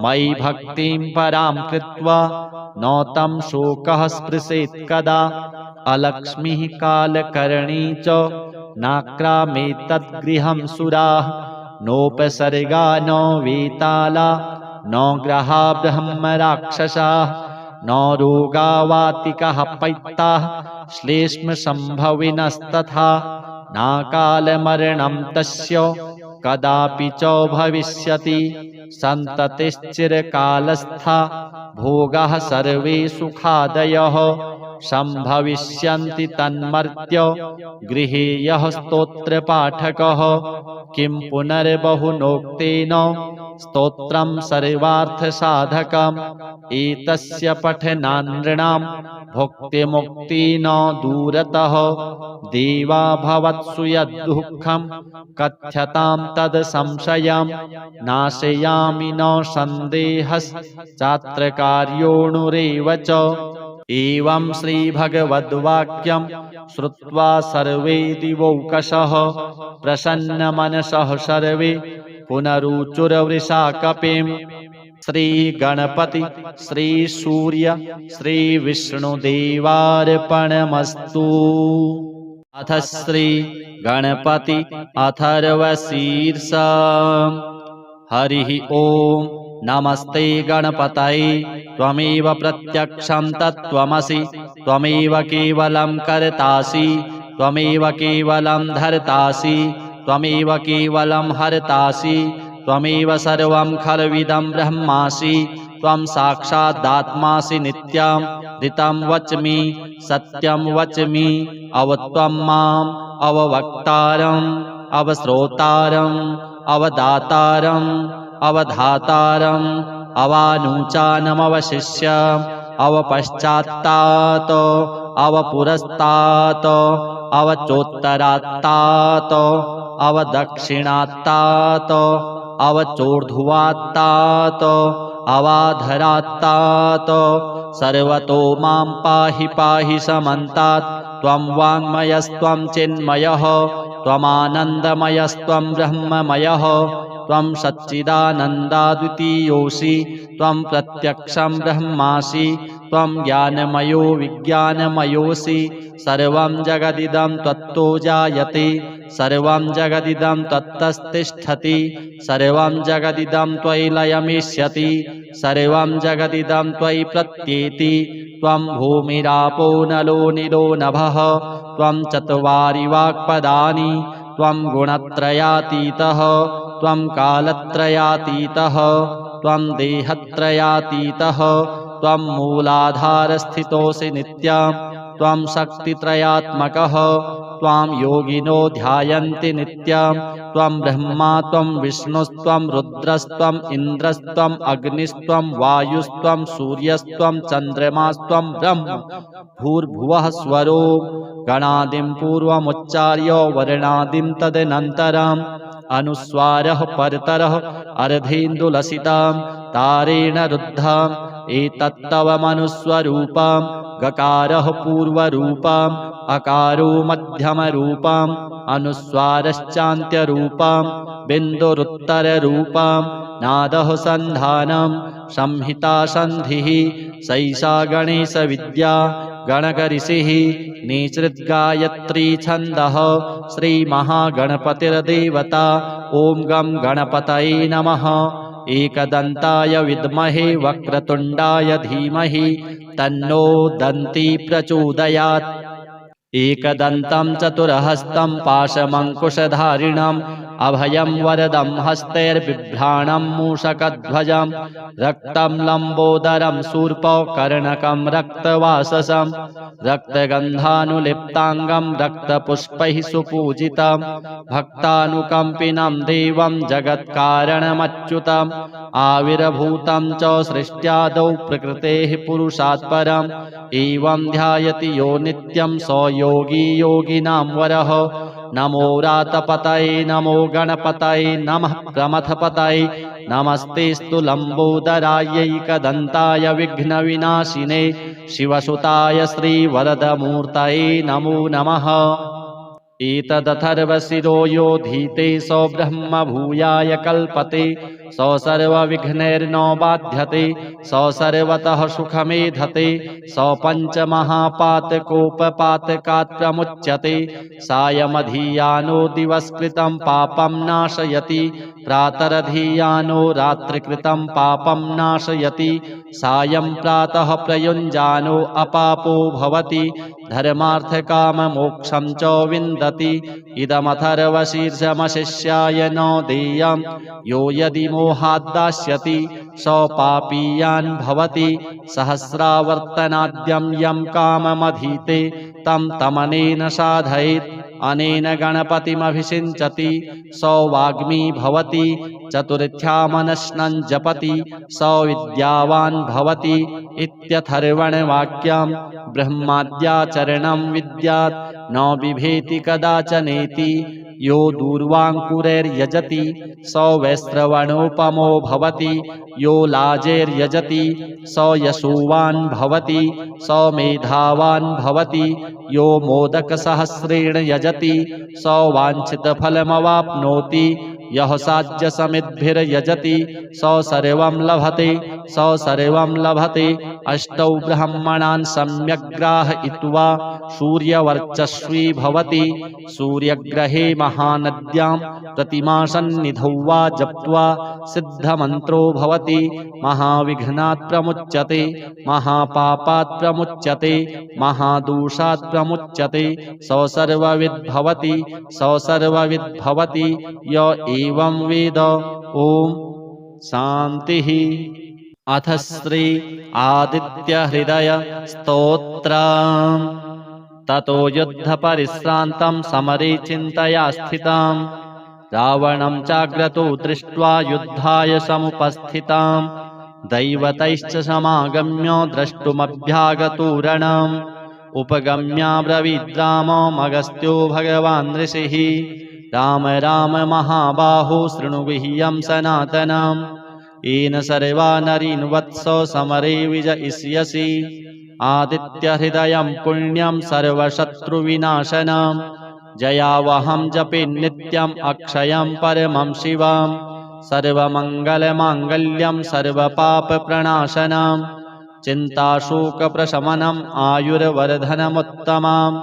मयि भक्तिं परां कृत्वा न तं शोकः स्पृशेत् कदा अलक्ष्मीः कालकरणी च नाक्रामेतद्गृहं सुराः नोपसर्गा न वेताला न ग्रहा ब्रह्मराक्षसाः न रोगावातिकः पैत्ताः श्लेष्मसम्भविनस्तथा नाकालमरणं तस्य कदापि च भविष्यति सन्ततिश्चिरकालस्था भोगाः सर्वे सुखादयः सम्भविष्यन्ति तन्मर्त्य गृहे यः स्तोत्रपाठकः किं पुनर्बहुनोक्तेन स्तोत्रं सर्वार्थसाधकम् एतस्य पठनान्नृणां भुक्तिमुक्ति न दूरतः देवा भवत्सु यद्दुःखं कथ्यतां तद् संशयं नाशयामि न सन्देहश्चात्र कार्योऽणुरेव च एवं श्रीभगवद्वाक्यं श्रुत्वा सर्वे दिवौकशः प्रसन्नमनसः सर्वे पुनरुचुरवृषाकपिं श्रीगणपति श्रीसूर्य श्रीविष्णुदेवार्पणमस्तु। अथ श्रीगणपति अथर्वशीर्षः। हरिः ओम्। नमस्ते गणपतये त्वमेव प्रत्यक्षं तत्त्वमसि त्वमेव केवलं कर्तासि त्वमेव केवलं धर्तासि त्वमेव केवलं हर्तासि त्वमेव सर्वं खल्विदं ब्रह्मासि त्वं साक्षादात्मासि नित्यं ऋतं वच्मि सत्यं वच्मि अवत्वं माम् अववक्तारम् अवश्रोतारम् अवदातारम् अवधातारम् अवानुचानमवशिष्यम् अवपश्चात्तात् अवपुरस्तात् अवचोत्तरात्तात् अवदक्षिणात्तात् अवचोर्ध्वात्तात् अवाधरात्तात् सर्वतो मां पाहि पाहि समन्तात् त्वं वाङ्मयस्त्वं चिन्मयः त्वमानन्दमयस्त्वं ब्रह्ममयः त्वं सच्चिदानन्दाद्वितीयोऽसि त्वं प्रत्यक्षं ब्रह्मासि त्वं ज्ञानमयो विज्ञानमयोऽसि सर्वं जगदिदं त्वत्तो जायते सर्वं जगदिदं त्वत्तस्तिष्ठति सर्वं जगदिदं त्वयि लयमिष्यति सर्वं जगदिदं त्वयि प्रत्येति त्वं भूमिरापो नलो निलो नभः त्वं चत्वारि वाक्पदानि त्वं गुणत्रयातीतः त्वं कालत्रयातीतः त्वं देहत्रयातीतः त्वं मूलाधारस्थितोऽसि नित्यं त्वं शक्तित्रयात्मकः त्वां योगिनो ध्यायन्ति नित्यं त्वं ब्रह्मा त्वं विष्णुस्त्वं रुद्रस्त्वम् इन्द्रस्त्वम् अग्निस्त्वं वायुस्त्वं सूर्यस्त्वं चन्द्रमास्त्वं ब्रह्म भूर्भुवः स्वरो गणादिं पूर्वमुच्चार्य वर्णादिं तदनन्तरम् अनुस्वारः परतरः अर्धेन्दुलसितां तारेण रुद्धम् एतत्तव मनुस्वरूपम् गकारः पूर्वरूपम् अकारो मध्यमरूपम् अनुस्वारश्चान्त्यरूपम् बिन्दुरुत्तररूपम् नादः सन्धानं संहिता सन्धिः सैषा गणेशविद्या गणकऋषिः निसृद्गायत्री छन्दः श्रीमहागणपतिर्देवता। ॐ गं गणपतये नमः। एकदन्ताय विद्महे वक्रतुण्डाय धीमहि तन्नो दन्ती प्रचोदयात्। एकदन्तं चतुर्हस्तं पाशमङ्कुशधारिणम् अभयं वरदं हस्तैर्बिभ्राणं मूषकध्वजं रक्तं लम्बोदरं शूर्पकर्णकं रक्तवाससं रक्तगन्धानुलिप्ताङ्गं रक्तपुष्पैः सुपूजितं भक्तानुकम्पिनं देवं जगत्कारणमच्युतम् आविर्भूतं च सृष्ट्यादौ प्रकृतेः पुरुषात् परम् एवं ध्यायति यो नित्यं स योगी योगिनां वरः। नमो रातपतये नमो गणपतये नमः प्रमथपतये नमस्तेस्तु लम्बोदरायैकदन्ताय विघ्नविनाशिने शिवसुताय श्रीवरदमूर्तये नमो नमः। एतदथर्वशिरो यो धीते सो ब्रह्म भूयाय कल्पते सो सर्वविघ्नैर्न बाध्यते सो सर्वतः सुखमेधते सो पञ्चमहापातकोपपातकात् प्रमुच्यते सायमधीयानो दिवस्कृतं पापं नाशयति प्रातरधीयानो रात्रिकृतं पापं नाशयति सायं प्रातः प्रयुञ्जानो अपापो भवति धर्मार्थकाममोक्षं च विन्दति। इदमथर्वशीर्षमशिष्याय न देयं यो यदि मोहाद्दास्यति स पापीयान् भवति सहस्रावर्तनाद्यं यं काममधीते तं तमनेन साधयेत् अनेन गणपतिमभिषिञ्चति स वाग्मी भवति चतुर्थ्यामनश्नं जपति स विद्यावान् भवति इत्यथर्वणवाक्यं ब्रह्माद्याचरणं विद्यात् न बिभेति कदाचनेति यो दूर्वाङ्कुरैर्यजति स वैश्रवणोपमो भवति यो लाजैर्यजति स यशोवान् भवति स मेधावान् भवति यो मोदकसहस्रेण यजति स वाञ्छितफलमवाप्नोति यः साध्यसमिद्भिर्यजति स सर्वं लभते स सर्वं लभते। अष्टौ ब्रह्मणान् सम्यग्ग्राहयित्वा सूर्यवर्चस्वी भवति सूर्यग्रहे महानद्यां प्रतिमासन्निधौ वा जप्त्वा सिद्धमन्त्रो भवति महाविघ्नात् प्रमुच्यते महापापात् प्रमुच्यते महादोषात् प्रमुच्यते स सर्वविद् भवति स सर्वविद् भवति य एवं वेद। ओम शांतिः। अथ श्री आदित्य हृदय स्तोत्रम्। ततो युद्ध परिश्रान्तं समरे चिन्तया स्थितं रावणं चाग्रतो दृष्ट्वा युद्धाय समुपस्थितं दैवतैश्च समागम्य द्रष्टुमभ्यागतो रणम् उपगम्याब्रवीद् राममगस्त्यो भगवान् ऋषिः राम राम महाबाहो शृणु गुह्यं सनातनम् येन सर्वा नरीन् वत्सो समरे विजयिष्यसि आदित्यहृदयं पुण्यं सर्वशत्रुविनाशनं जयावहं जपे नित्यम् अक्षयं परमं शिवं सर्वमङ्गलमाङ्गल्यं सर्वपापप्रणाशनं चिन्ताशोकप्रशमनम् आयुर्वर्धनमुत्तमम्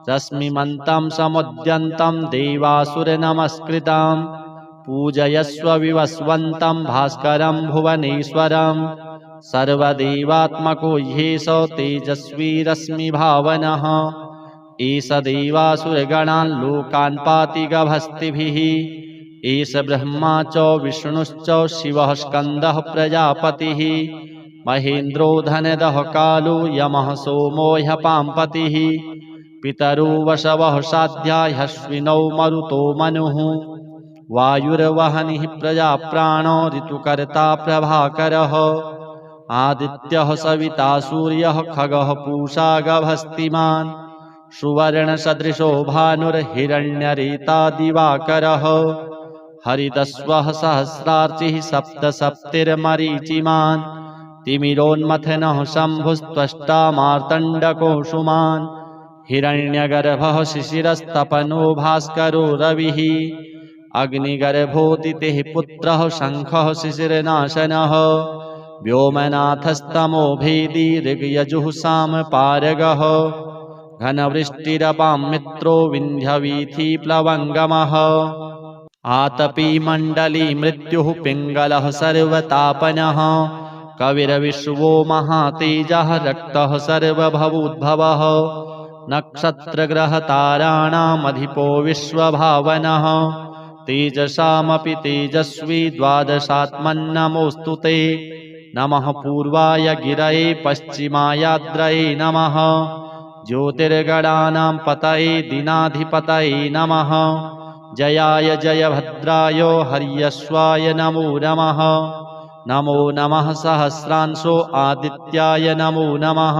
रश्मिमन्तं समुद्यन्तं देवासुरनमस्कृतं पूजयस्व विवस्वन्तं भास्करं भुवनेश्वरं सर्वदेवात्मको ह्येष तेजस्वी रश्मिभावनः एष देवासुरगणान् लोकान् पाति गभस्तिभिः एष ब्रह्मा च विष्णुश्च शिवः स्कन्दः प्रजापतिः महेन्द्रो धनदः कालो यमः सोमो ह्यपाम्पतिः पितरो वशवः साध्या ह्यश्विनौ मरुतो मनुः वायुर्वहनिः प्रजाप्राणो ऋतुकर्ता प्रभाकरः आदित्यः सविता सूर्यः खगः पूषा गभस्तिमान् सुवर्णसदृशो भानुर्हिरण्यरेता दिवाकरः हरितस्वः सहस्रार्चिः सप्त सप्तिर्मरीचिमान् तिमिरोन्मथनः शम्भुस्त्वष्टा मार्तण्डकोऽंशुमान् हिरण्यगर्भः शिशिरस्तपनो भास्करो रविः अग्निगर्भोदितिः पुत्रः शङ्खः शिशिरनाशनः व्योमनाथस्तमो भेदी ऋग्यजुः सामपारगः घनवृष्टिरपां मित्रो विन्ध्यवीथिप्लवङ्गमः आतपी मण्डली मृत्युः पिङ्गलः सर्वतापनः कविर्विश्वो महातेजः रक्तः सर्वभवोद्भवः नक्षत्रग्रहताराणामधिपो विश्वभावनः तेजसामपि तेजस्वी द्वादशात्मन्नमोऽस्तु ते नमः पूर्वाय गिरये पश्चिमायाद्रये नमः ज्योतिर्गणानां पतये दीनाधिपतये नमः जयाय जयभद्राय हर्यश्वाय नमो नमः नमो नमः सहस्रांशो आदित्याय नमो नमः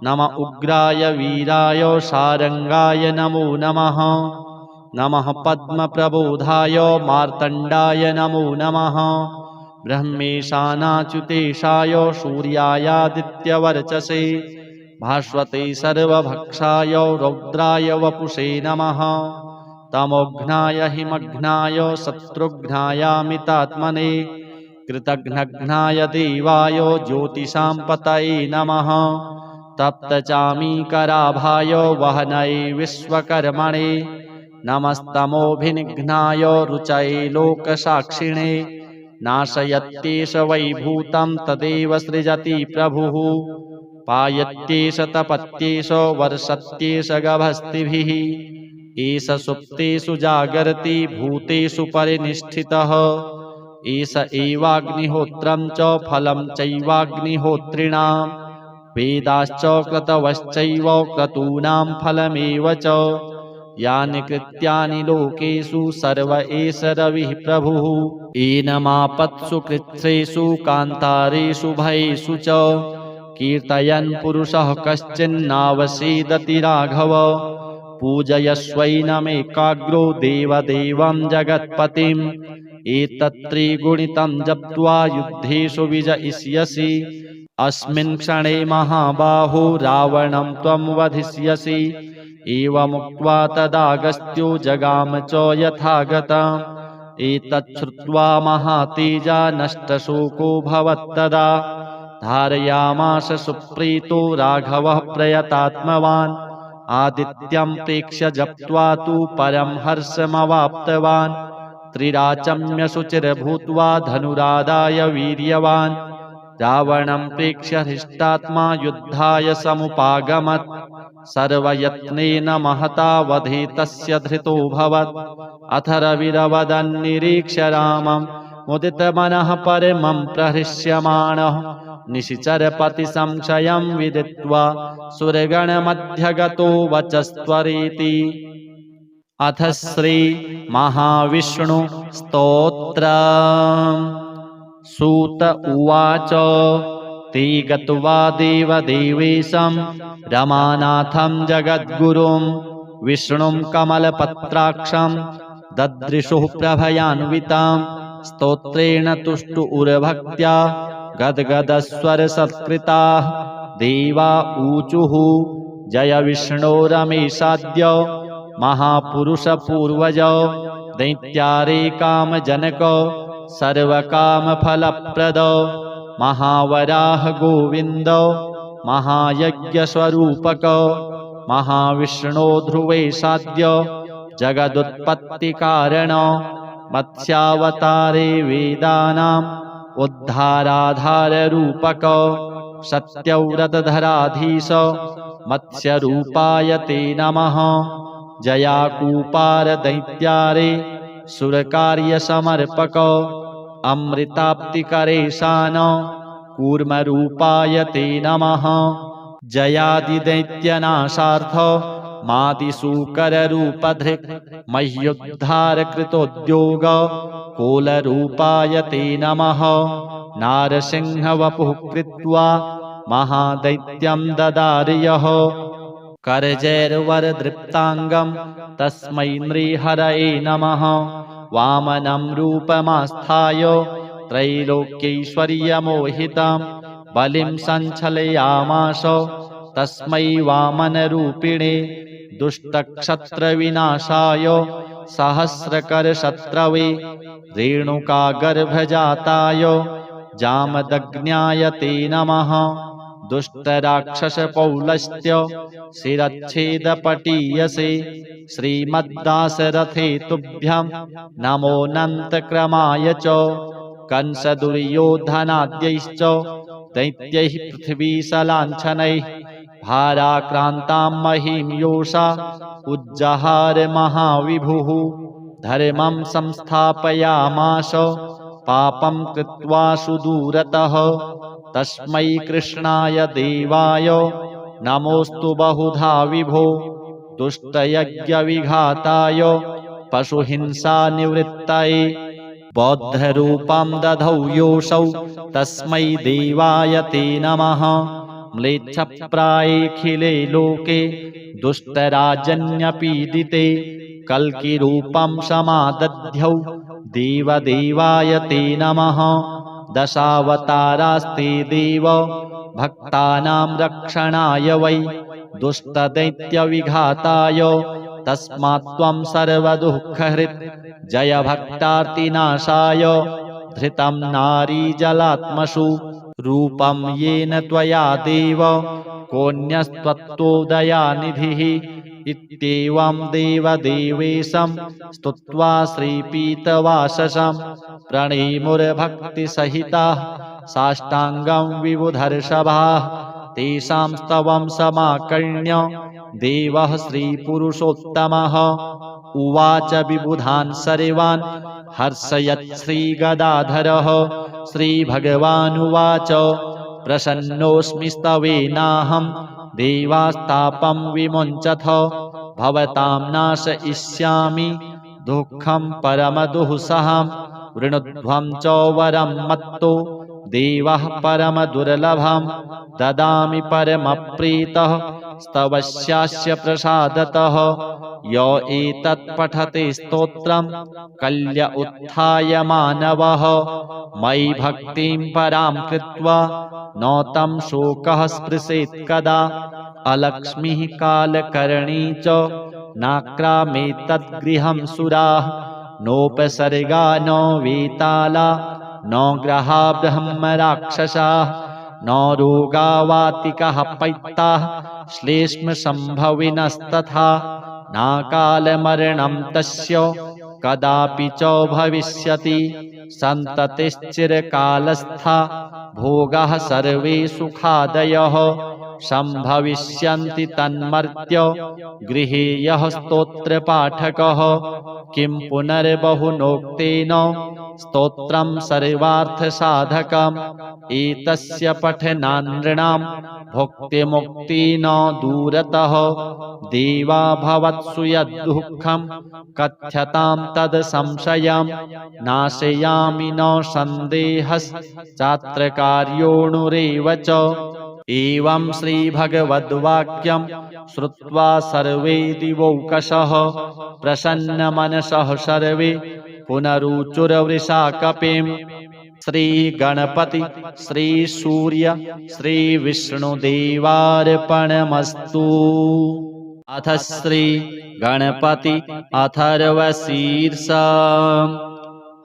नम उग्राय वीराय शारंगाय नमो नमः नमः पद्मप्रबोधाय मार्तण्डाय नमो नमः ब्रह्मेशानाच्युतेशाय सूर्यायादित्यवर्चसे भास्वते सर्वभक्षाय रौद्राय वपुषे नमः तमोघ्नाय हिमघ्नाय शत्रुघ्नायामितात्मने कृतघ्नघ्नाय देवाय ज्योतिषां पतये नमः तप्तचामीकराभाय वहनये विश्वकर्मणे नमस्तमोभिनिघ्नाय रुचये लोकसाक्षिणे नाशयत्येष वैभूतं तदेव सृजति प्रभुः पायत्येष तपत्येष वर्षत्येष गभस्तिभिः एष सुप्तेषु जागर्ति भूतेषु परिनिष्ठितः एष एवाग्निहोत्रं च फलं चैवाग्निहोत्रिणां वेदाश्च क्रतवश्चैव क्रतूनां फलमेव च यानि कृत्यानि लोकेषु सर्व एष रविः प्रभुः एनमापत्सु कृत्सेषु कान्तारेषु भयेषु च कीर्तयन् पुरुषः कश्चिन्नावसीदति राघव पूजयस्वैनमेकाग्रो देवदेवं जगत्पतिम् एतत्त्रिगुणितं जप्त्वा युद्धेषु विजयिष्यसि अस्मिन् क्षणे महाबाहो रावणं त्वं वधिष्यसि एवमुक्त्वा तदागस्त्यो जगाम च यथागतम् एतच्छ्रुत्वा महातेजा नष्टशोको भवत्तदा धारयामास सुप्रीतो राघवः प्रयतात्मवान् आदित्यं प्रेक्ष्य जप्त्वा तु परं हर्षमवाप्तवान् त्रिराचम्य शुचिर्भूत्वा धनुरादाय वीर्यवान् रावणं प्रेक्ष्य हृष्टात्मा युद्धाय समुपागमत् सर्वयत्नेन महता वधे तस्य धृतोऽभवत् अथ रविरवदन्निरीक्ष्य रामं मुदितमनः परमं प्रहृष्यमाणः निशिचरपतिसंशयं विदित्वा सुरगणमध्यगतो वचस्त्वरेति अथ श्री महाविष्णु स्तोत्रम् सूत उवाच ते गत्वा देवदेवेशं रमानाथं जगद्गुरुं विष्णुं कमलपत्राक्षं ददृशुः प्रभयान्वितां स्तोत्रेण तुष्टुरभक्त्या गद्गदस्वरसत्कृताः देवा ऊचुः जय विष्णो रमेशाद्य महापुरुषपूर्वज दैत्यारे कामजनक सर्वकामफलप्रद महावराह गोविन्द महायज्ञस्वरूपक महाविष्णो ध्रुवेशाद्य जगदुत्पत्तिकारण मत्स्यावतारे वेदानाम् उद्धाराधाररूपक सत्यव्रतधराधीश मत्स्यरूपाय ते नमः जयाकूपार दैत्यारे सुरकार्यसमर्पक अमृताप्तिकरेशान कूर्मरूपाय ते नमः जयादिदैत्यनाशार्थ मादिसूकररूपधृक् मह्युद्धारकृतोद्योग कोलरूपाय ते नमः नारसिंहवपुः कृत्वा महादैत्यं ददार्यः करजैर्वरदृप्ताङ्गं तस्मै नृहरये नमः वामनं रूपमास्थाय त्रैलोक्यैश्वर्यमोहितं बलिं सञ्चलयामास तस्मै वामनरूपिणे दुष्टक्षत्रविनाशाय सहस्रकरशत्रवे रेणुकागर्भजाताय जामदग्न्याय ते नमः। दुष्टराक्षसपौलस्त्य शिरच्छेदपटीयसे श्रीमद्दासरथे तुभ्यं नमोऽनन्तक्रमाय च। कंसदुर्योधनाद्यैश्च दैत्यैः पृथ्वीशलाञ्छनैः भाराक्रान्तां महीं योषा उज्जहार महाविभुः। धर्मं संस्थापयामास पापं कृत्वा सुदूरतः तस्मै कृष्णाय देवाय नमोऽस्तु बहुधा विभो। दुष्टयज्ञविघाताय पशुहिंसानिवृत्तये बौद्धरूपं दधौ योऽसौ तस्मै देवाय ते नमः। म्लेच्छप्रायेऽखिले लोके दुष्टराजन्यपीडिते कल्किरूपं समादध्यौ देवदेवाय ते नमः। दशावतारास्ते देव भक्तानां रक्षणाय वै दुष्टदैत्यविघाताय तस्मात् त्वं सर्वदुःखहृत् जय भक्तार्तिनाशाय। धृतं नारीजलात्मसु रूपं येन त्वया देव कोऽन्यस्त्वत्तोदयानिधिः। इत्येवं देवदेवेशं स्तुत्वा श्रीपीतवाससं प्रणेमुर्भक्तिसहिताः साष्टाङ्गं विबुधर्षभाः। तेषां स्तवं समाकर्ण्य देवः श्रीपुरुषोत्तमः उवाच विबुधान् सर्वान् हर्षयत् श्रीगदाधरः। श्रीभगवानुवाच प्रसन्नोऽस्मि स्तवेनाहं देवास्तापं विमुञ्चथ भवतां नाशयिष्यामि दुःखं परमदुःसहं। वृणुध्वं च वरं मत्तो देवः परमदुर्लभं ददामि परमप्रीतः स्तवस्यास्य प्रसादतः। य एतत् पठते स्तोत्रं कल्य उत्थाय मानवः मयि भक्तिं परां कृत्वा न तं शोकः स्पृशेत् कदा। अलक्ष्मीः कालकर्णी च नाक्रामेतद्गृहं सुराः नोपसर्गा न वेताला न ग्रहा ब्रह्मराक्षसाः न रोगावातिकः पैत्ताः श्लेष्मसम्भविनस्तथा नाकालमरणं तस्य कदापि च भविष्यति। सन्ततिश्चिरकालस्था भोगाः सर्वे सुखादयः सम्भविष्यन्ति तन्मर्त्य गृहे यः स्तोत्रपाठकः। किं पुनर्बहुनोक्तेन स्तोत्रं सर्वार्थसाधकम् एतस्य पठनान्नृणां भुक्तिमुक्ति न दूरतः। देवा भवत्सु यद्दुःखं कथ्यतां तद् संशयं नाशयामि न सन्देहश्चात्र कार्योऽणुरेव च। एवं श्रीभगवद्वाक्यं श्रुत्वा सर्वे दिवौकशः प्रसन्नमनसः सर्वे पुनरुचुरवृषाकपिम्। श्रीगणपति श्रीसूर्य श्रीविष्णुदेवार्पणमस्तु। अथ श्रीगणपति अथर्वशीर्षः।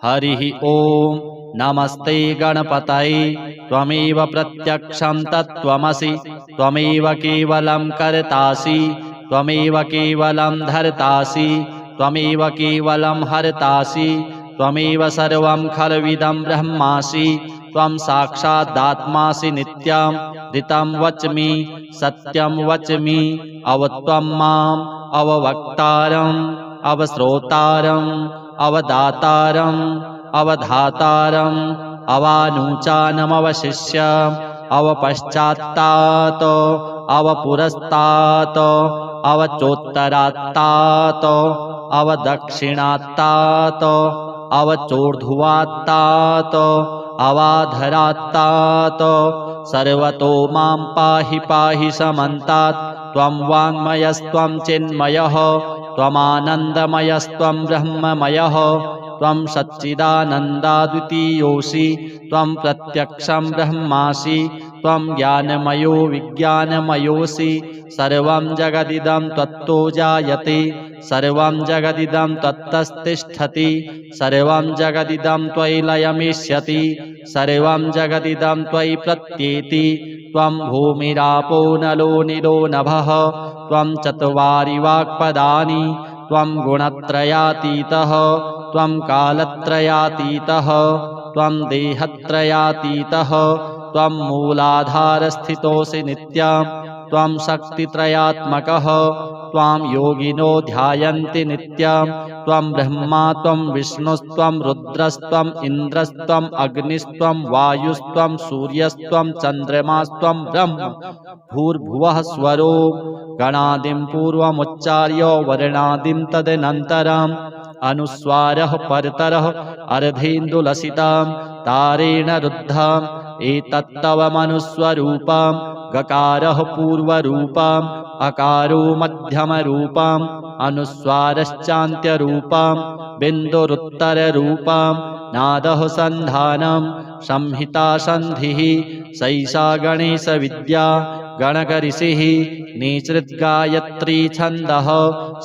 हरिः ॐ नमस्ते गणपतये त्वमेव प्रत्यक्षं तत्त्वमसि त्वमेव केवलं कर्तासि त्वमेव केवलं धर्तासि त्वमेव केवलं हर्तासि त्वमेव सर्वं खल्विदं ब्रह्मासि। त्वं साक्षादात्मासि नित्यं ऋतं वच्मि सत्यं वच्मि। अवत्वं माम् अववक्तारम् अवश्रोतारम् अवदातारम् अवधातारम् अवानुचानमवशिष्यम् अवपश्चात्तात् अवपुरस्तात् अवचोत्तरात्तात् अवदक्षिणात्तात् अवचोर्ध्वात्तात् अवाधरात्तात्। सर्वतो मां पाहि पाहि समन्तात्। त्वं वाङ्मयस्त्वं चिन्मयः त्वमानन्दमयस्त्वं ब्रह्ममयः त्वं सच्चिदानन्दाद्वितीयोऽसि त्वं प्रत्यक्षं ब्रह्मासि त्वं ज्ञानमयो विज्ञानमयोऽसि सर्वं जगदिदं त्वत्तो जायते सर्वं जगदिदं त्वत्तस्तिष्ठति सर्वं जगदिदं त्वयि लयमिष्यति सर्वं जगदिदं त्वयि प्रत्येति त्वं भूमिरापो नलो निलो नभः त्वं चत्वारि वाक्पदानि त्वं गुणत्रयातीतः त्वं कालत्रयातीतः त्वं देहत्रयातीतः त्वं मूलाधारस्थितोऽसि नित्यं त्वं शक्तित्रयात्मकः त्वां योगिनो ध्यायन्ति नित्यं त्वं ब्रह्मा त्वं विष्णुस्त्वं रुद्रस्त्वम् इन्द्रस्त्वम् अग्निस्त्वं वायुस्त्वं सूर्यस्त्वं चन्द्रमास्त्वं ब्रह्म भूर्भुवः स्वरो गणादिं पूर्वमुच्चार्य वर्णादिं तदनन्तरम् अनुस्वारः परतरः अर्धेन्दुलसितां तारेण रुद्धम् एतत्तव मनुस्वरूपं गकारः पूर्वरूपम् अकारो मध्यमरूपम् अनुस्वारश्चान्त्यरूपं बिन्दुरुत्तररूपं नादः सन्धानं संहिता सन्धिः सैषा गणेशविद्या गणकऋषिः निसृद्गायत्री छन्दः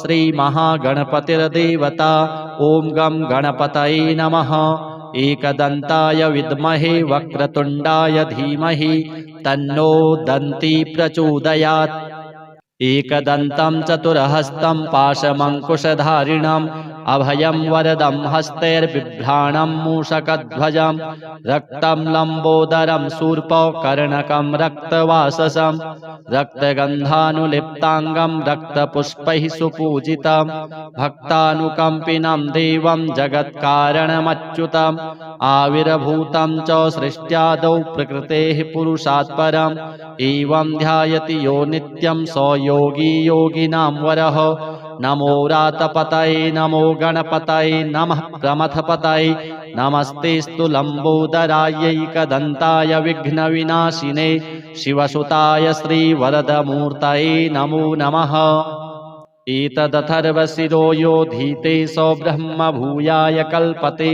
श्रीमहागणपतिर्देवता ॐ गं गणपतये नमः एकदन्ताय विद्महे वक्रतुण्डाय धीमहि तन्नो दन्ती प्रचोदयात् एकदन्तं चतुर्हस्तं पाशमङ्कुशधारिणम् अभयं वरदं हस्तैर्बिभ्राणं मूषकध्वजं रक्तं लम्बोदरं शूर्पकर्णकं रक्तवाससं रक्तगन्धानुलिप्ताङ्गं रक्तपुष्पैः सुपूजितं भक्तानुकम्पिनं देवं जगत्कारणमच्युतम् आविर्भूतं च सृष्ट्यादौ प्रकृतेः पुरुषात् परम् एवं ध्यायति यो नित्यं स योगी योगिनां वरः नमो रातपतये नमो गणपतये नमः प्रमथपतये नमस्तेस्तु लम्बोदरायैकदन्ताय विघ्नविनाशिने शिवसुताय श्रीवरदमूर्तये नमो नमः एतदथर्वशिरो यो धीते स ब्रह्म भूयाय कल्पते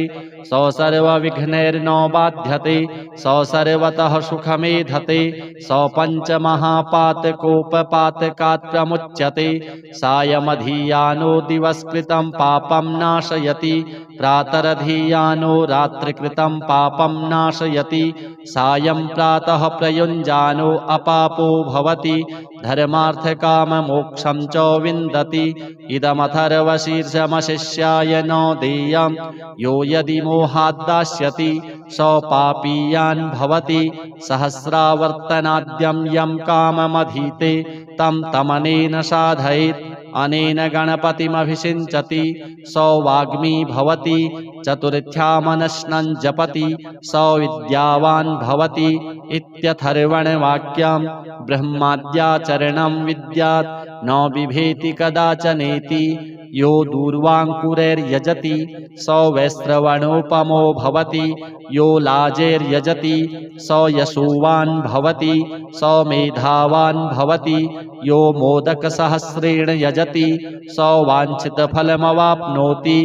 स सर्वविघ्नैर्न बाध्यते स सर्वतः सुखमेधते स पञ्चमहापातकोपपातकात् प्रमुच्यते सायमधीयानो दिवस्कृतं पापं नाशयति प्रातरधीयानो रात्रिकृतं पापं नाशयति सायं प्रातः प्रयुञ्जानो अपापो भवति धर्मार्थकाममोक्षं च विन्दति इदमथर्वशीर्षमशिष्याय न देयं यो यदि मोहाद्दास्यति स पापीयान् भवति सहस्रावर्तनाद्यं यं काममधीते तं तमनेन साधयेत् अनेन गणपतिमभिषिञ्चति स वाग्मी भवति चतुर्थ्यामनश्नं जपति स विद्यावान् भवति इत्यथर्वणवाक्यं ब्रह्माद्याचरणं विद्यात् न बिभेति कदाचनेति यो दूर्वाङ्कुरैर्यजति स वैश्रवणोपमो भवति यो लाजैर्यजति स यशोवान् भवति स मेधावान् भवति यो मोदकसहस्रेण यजति स वाञ्छितफलमवाप्नोति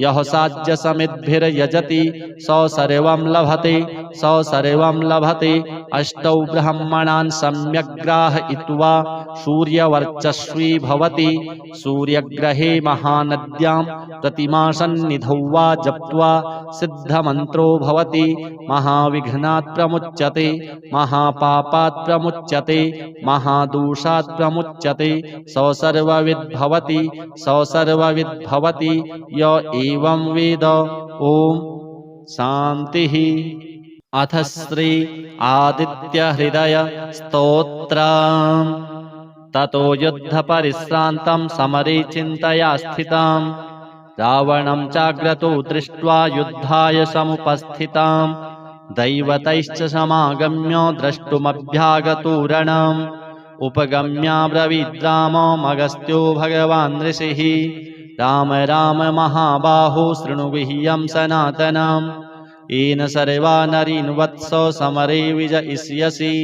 यः साज्यसमिद्भिर्यजति स सर्वं लभते स सर्वं लभते अष्टौ ब्रह्मणान् सम्यग्राहयित्वा सूर्यवर्चस्वी भवति सूर्यग्रहे महानद्यां प्रतिमासन्निधौ वा जप्त्वा सिद्धमन्त्रो भवति महाविघ्नात् प्रमुच्यते महापापात् प्रमुच्यते महादोषात् प्रमुच्यते स सर्वविद् भवति य एवं वेद ओम शांतिः। अथ श्री आदित्य हृदय स्तोत्रम्। ततो युद्ध परिश्रान्तं समरे चिन्तया स्थितं रावणं चाग्रतो दृष्ट्वा युद्धाय समुपस्थितं दैवतैश्च समागम्य द्रष्टुमभ्यागतो रणम् उपगम्याब्रवीद्राममगस्त्यो भगवान् ऋषिः राम राम महाबाहो शृणु गुह्यं सनातनम् येन सर्वा नरीन् वत्स समरे विजयिष्यसि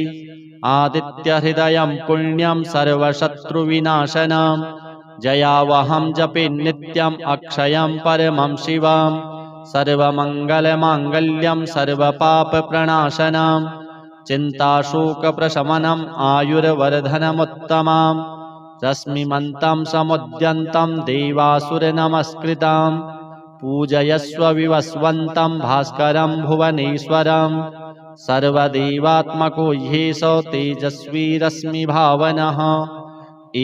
आदित्यहृदयं पुण्यं सर्वशत्रुविनाशनं जयावहं जपे नित्यम् अक्षयं परमं शिवम् सर्वमङ्गलमाङ्गल्यं सर्वपापप्रणाशनम् चिन्ताशोकप्रशमनम् आयुर्वर्धनमुत्तमम् रश्मिमन्तं समुद्यन्तं देवासुरनमस्कृतम् पूजयस्व विवस्वन्तं भास्करं भुवनेश्वरम् सर्वदेवात्मको ह्येष तेजस्वी रश्मिभावनः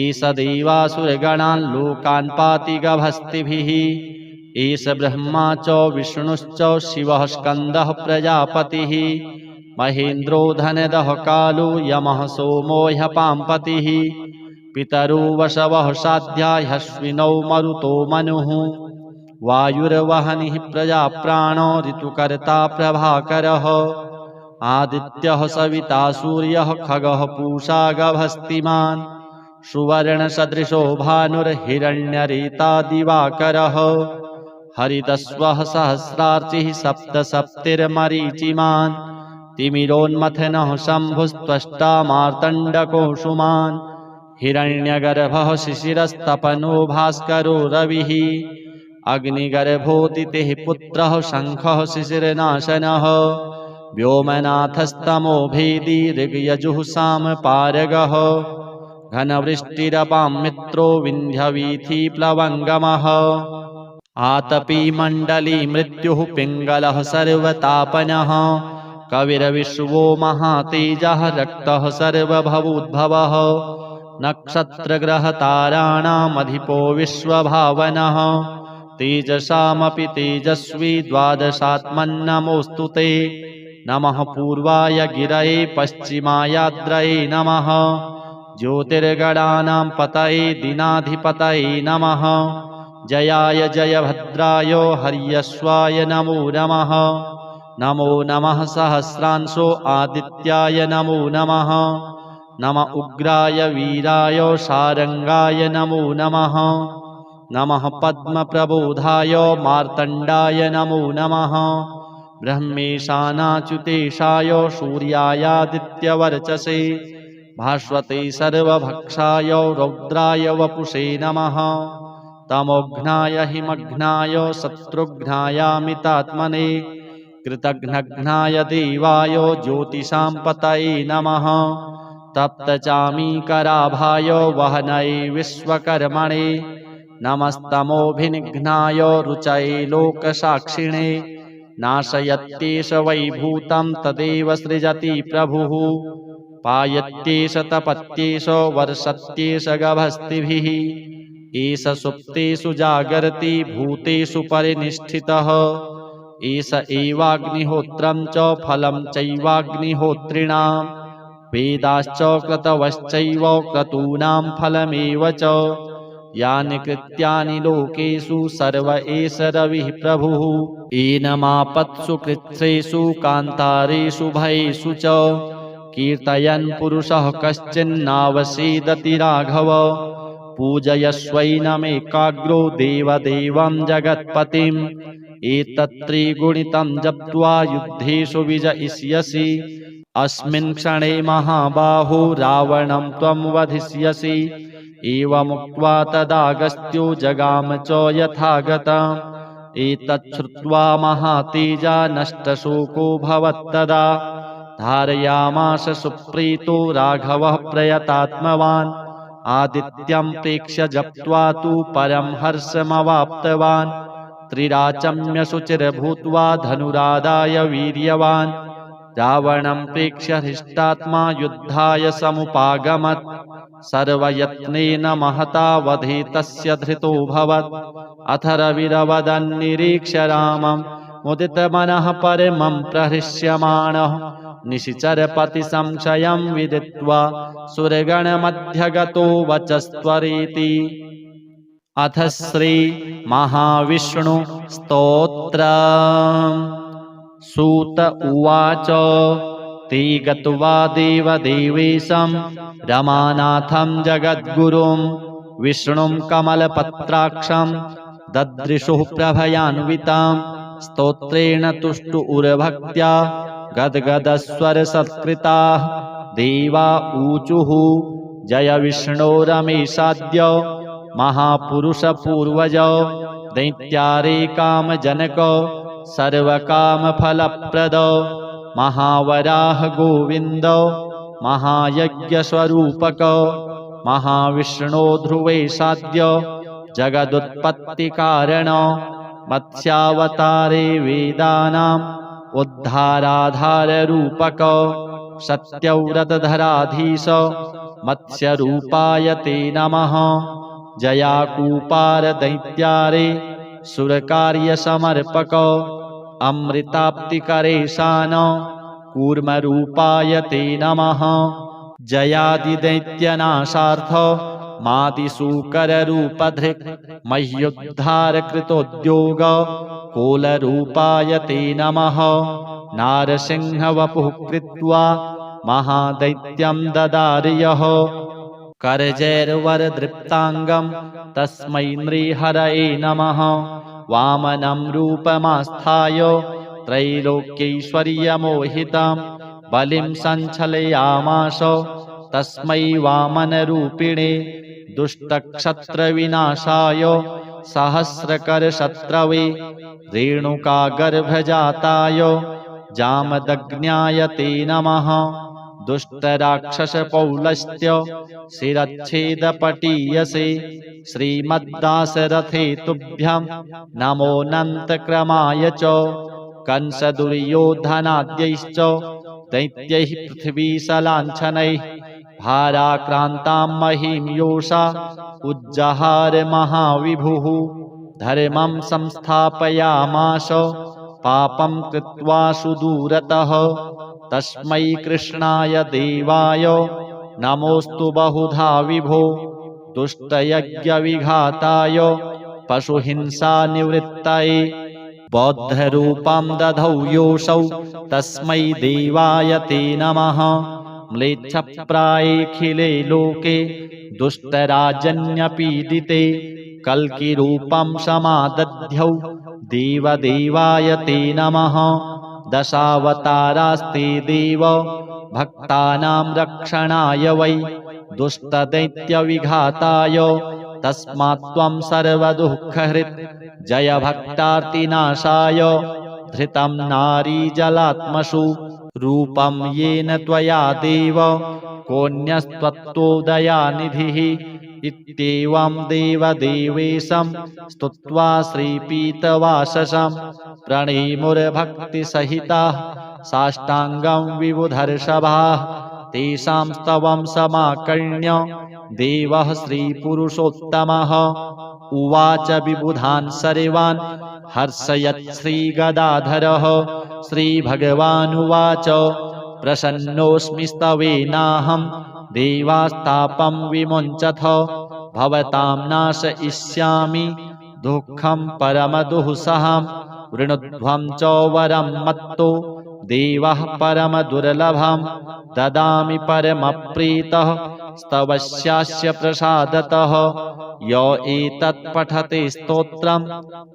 एष देवासुरगणान् लोकान् पाति गभस्तिभिः एष ब्रह्मा च विष्णुश्च शिवः स्कन्दः प्रजापतिः महेन्द्रो धनदः कालो यमः सोमो ह्यपाम्पतिः पितरो वशवः साध्या ह्यश्विनौ मरुतो मनुः वायुर्वहनिः प्रजाप्राणो ऋतुकर्ता प्रभाकरः आदित्यः सविता सूर्यः खगः पूषा गभस्तिमान् सुवर्णसदृशो भानुर्हिरण्यरेता दिवाकरः हरितस्वः सहस्रार्चिः सप्तसप्तिर्मरीचिमान् तिमिरोन्मथनः शम्भुस्त्वष्टा मार्तण्डकोऽंशुमान् हिरण्यगर्भः शिशिरस्तपनो भास्करो रविः अग्निगर्भोदितेः पुत्रः शङ्खः शिशिरनाशनः व्योमनाथस्तमो भेदी ऋग्यजुः सामपारगः घनवृष्टिरपां मित्रो विन्ध्यवीथिप्लवङ्गमः आतपी मण्डली मृत्युः पिङ्गलः सर्वतापनः कविर्विश्वो महातेजः रक्तः सर्वभवोद्भवः नक्षत्रग्रहताराणामधिपो विश्वभावनः तेजसामपि तेजस्वी द्वादशात्मन्नमोऽस्तु ते नमः पूर्वाय गिरये पश्चिमायाद्रये नमः ज्योतिर्गणानां पतये दीनाधिपतये नमः जयाय जयभद्राय हर्यश्वाय नमो नमः नमो नमः सहस्रांशो आदित्याय नमो नमः नमः उग्राय वीराय शारङ्गाय नमो नमः नमः पद्मप्रबोधाय मार्तण्डाय नमो नमः ब्रह्मेशानाच्युतेशाय सूर्यायादित्यवर्चसे भास्वते सर्वभक्षाय रौद्राय वपुषे नमः तमोघ्नाय हिमघ्नाय शत्रुघ्नायामितात्मने कृतघ्नघ्नाय देवाय ज्योतिषां पतये नमः तप्तचामीकराभाय वहनये विश्वकर्मणे नमस्तमोभिनिघ्नाय रुचये लोकसाक्षिणे नाशयत्येष वैभूतं तदेव सृजति प्रभुः पायत्येष तपत्येष वर्षत्येष गभस्तिभिः एष सुप्तेषु जागर्ति भूतेषु परिनिष्ठितः एष एवाग्निहोत्रं च फलं चैवाग्निहोत्रिणां वेदाश्च क्रतवश्चैव क्रतूनां फलमेव च यानि कृत्यानि लोकेषु सर्व एष रविः प्रभुः एनमापत्सु कृत्सेषु कान्तारेषु भयेषु च कीर्तयन् पुरुषः कश्चिन्नावसीदति राघव पूजयस्वैनमेकाग्रो देवदेवं जगत्पतिम् एतत्त्रिगुणितं जप्त्वा युद्धेषु विजयिष्यसि अस्मिन् क्षणे महाबाहो रावणं त्वं वधिष्यसि एवमुक्त्वा तदागस्त्यो जगाम च यथागतम् एतच्छ्रुत्वा महातेजा नष्टशोको भवत्तदा धारयामास सुप्रीतो राघवः प्रयतात्मवान् आदित्यं प्रेक्ष्य जप्त्वा तु परं हर्षमवाप्तवान् त्रिराचम्य शुचिर्भूत्वा धनुरादाय वीर्यवान् रावणं प्रेक्ष्य हृष्टात्मा युद्धाय समुपागमत् सर्वयत्नेन महता वधे तस्य धृतोऽभवत् अथ रविरवदन्निरीक्ष्य रामं मुदितमनः परमं प्रहृष्यमाणः निशिचरपतिसंशयं विदित्वा सुरगणमध्यगतो वचस्त्वरेति। अथ श्री महाविष्णु स्तोत्रम्। सूत उवाच ते गत्वा देवदेवेशं रमानाथं जगद्गुरुं विष्णुं कमलपत्राक्षं ददृशुः प्रभयान्वितां स्तोत्रेण तुष्टु उर्भक्त्या गद्गदस्वरसत्कृताः देवा ऊचुः जय विष्णो रमेशाद्य महापुरुष पूर्वज दैत्यारे कामजनक सर्वकामफलप्रद महावराह गोविंद महायज्ञस्वरूपक महाविष्णो ध्रुवे साद्य जगदुत्पत्तिकारण मत्स्यावतारे वेदानाम् उद्धाराधाररूपक सत्यव्रतधराधीश मत्स्यरूपाय ते नमः। जयाकूपार दैत्यारे सुरकार्यसमर्पक अमृताप्तिकरेशान कूर्मरूपाय ते नमः। जयादिदैत्यनाशार्थ मादिसूकररूपधृक् मह्युद्धारकृतोद्योग कोलरूपाय ते नमः। नारसिंहवपुः कृत्वा महादैत्यं ददार्यः करजैर्वरदृप्ताङ्गं तस्मै नृहरये नमः। वामनं रूपमास्थाय त्रैलोक्यैश्वर्यमोहितं बलिं सञ्चलयामास तस्मै वामनरूपिणे। दुष्टक्षत्रविनाशाय सहस्रकरशत्रवे रेणुकागर्भजाताय जामदग्न्याय ते नमः। दुष्टराक्षसपौलस्त्य शिरच्छेदपटीयसे श्रीमद्दासरथे तुभ्यं नमोऽनन्तक्रमाय च। कंसदुर्योधनाद्यैश्च दैत्यैः पृथ्वीशलाञ्छनैः भाराक्रान्तां महीं योषा उज्जहार महाविभुः। धर्मं संस्थापयामास पापं कृत्वा सुदूरतः तस्मै कृष्णाय देवाय नमोऽस्तु बहुधा विभो। दुष्टयज्ञविघाताय पशुहिंसानिवृत्तये बौद्धरूपं दधौ योऽसौ तस्मै देवाय ते नमः। म्लेच्छप्रायेऽखिले लोके दुष्टराजन्यपीडिते कल्किरूपं समादध्यौ देवदेवाय ते नमः। दशावतारास्ते देव भक्तानां रक्षणाय वै दुष्टदैत्यविघाताय तस्मात् त्वं सर्वदुःखहृत् जय भक्तार्तिनाशाय। धृतं नारीजलात्मसु रूपं येन त्वया देव कोऽन्यस्त्वत्तोदयानिधिः। इत्येवं देवदेवेशं स्तुत्वा श्रीपीतवाससं प्रणेमुर्भक्तिसहिताः साष्टाङ्गं विबुधर्षभाः। तेषां स्तवं समाकर्ण्य देवः श्रीपुरुषोत्तमः उवाच विबुधान् सर्वान् हर्षयत् श्रीगदाधरः। श्रीभगवानुवाच प्रसन्नोऽस्मि स्तवेनाहं देवास्तापं विमुञ्चथ भवतां नाशयिष्यामि दुःखं परमदुःसहं। वृणुध्वं च वरं मत्तो देवः परमदुर्लभं ददामि परमप्रीतः स्तवस्यास्य प्रसादतः। य एतत् पठते स्तोत्रं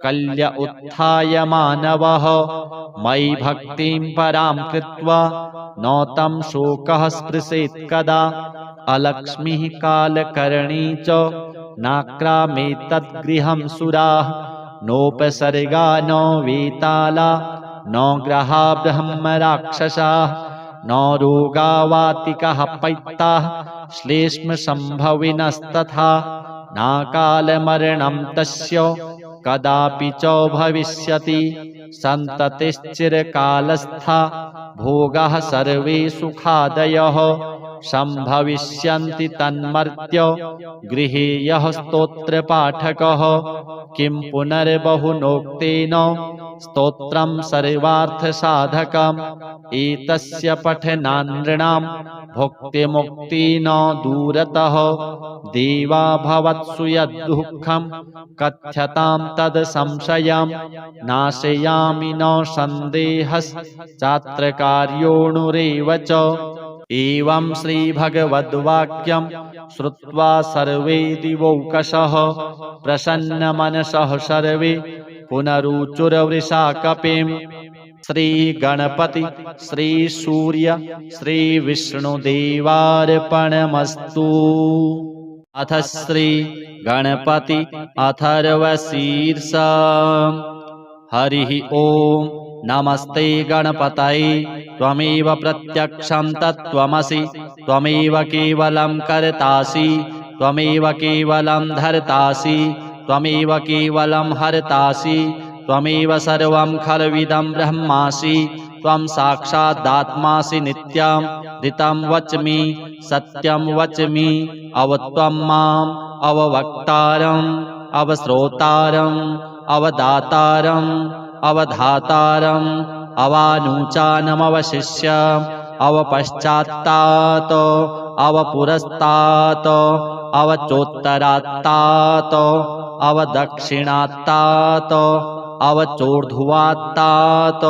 कल्य उत्थाय मानवः मयि भक्तिं परां कृत्वा न तं शोकः स्पृशेत् कदा। अलक्ष्मीः कालकर्णी च नाक्रामेतद्गृहं सुराः नोपसर्गा न वेताला न ग्रहा ब्रह्मराक्षसाः न रोगावातिकः पैत्ताः श्लेष्मसम्भविनस्तथा। नाकालमरणं तस्य कदापि च भविष्यति सन्ततिश्चिरकालस्था भोगाः सर्वे सुखादयः। सम्भविष्यन्ति तन्मर्त्य गृहे यः स्तोत्रपाठकः। किं पुनर्बहुनोक्तेन स्तोत्रं सर्वार्थसाधकम् एतस्य पठनान्नृणां भुक्तिमुक्ति न दूरतः। देवा भवत्सु यद्दुःखं कथ्यतां तद् संशयं नाशयामि न सन्देहश्चात्र कार्योऽणुरेव च। एवं श्रीभगवद्वाक्यं श्रुत्वा सर्वे दिवौकशः प्रसन्नमनसः सर्वे पुनरुचुरवृषाकपिं। श्रीगणपति श्रीसूर्य श्रीविष्णुदेवार्पणमस्तु। अथ श्री गणपति अथर्वशीर्षः। हरिः ओम। नमस्ते गणपतये। त्वमेव प्रत्यक्षं तत्त्वमसि। त्वमेव केवलं कर्तासि। त्वमेव केवलं धर्तासि। त्वमेव केवलं हर्तासि। त्वमेव सर्वं खल्विदं ब्रह्मासि। त्वं साक्षादात्मासि नित्यं ऋतं वच्मि सत्यं वच्मि। अवत्वं माम् अववक्तारम् अवश्रोतारम् अवदातारम् अवधातारम् अवानुचानमवशिष्य अवपश्चात्तात् अवपुरस्तात् अवचोत्तरात्तात् अवदक्षिणात्तात् अवचोर्ध्वात्तात्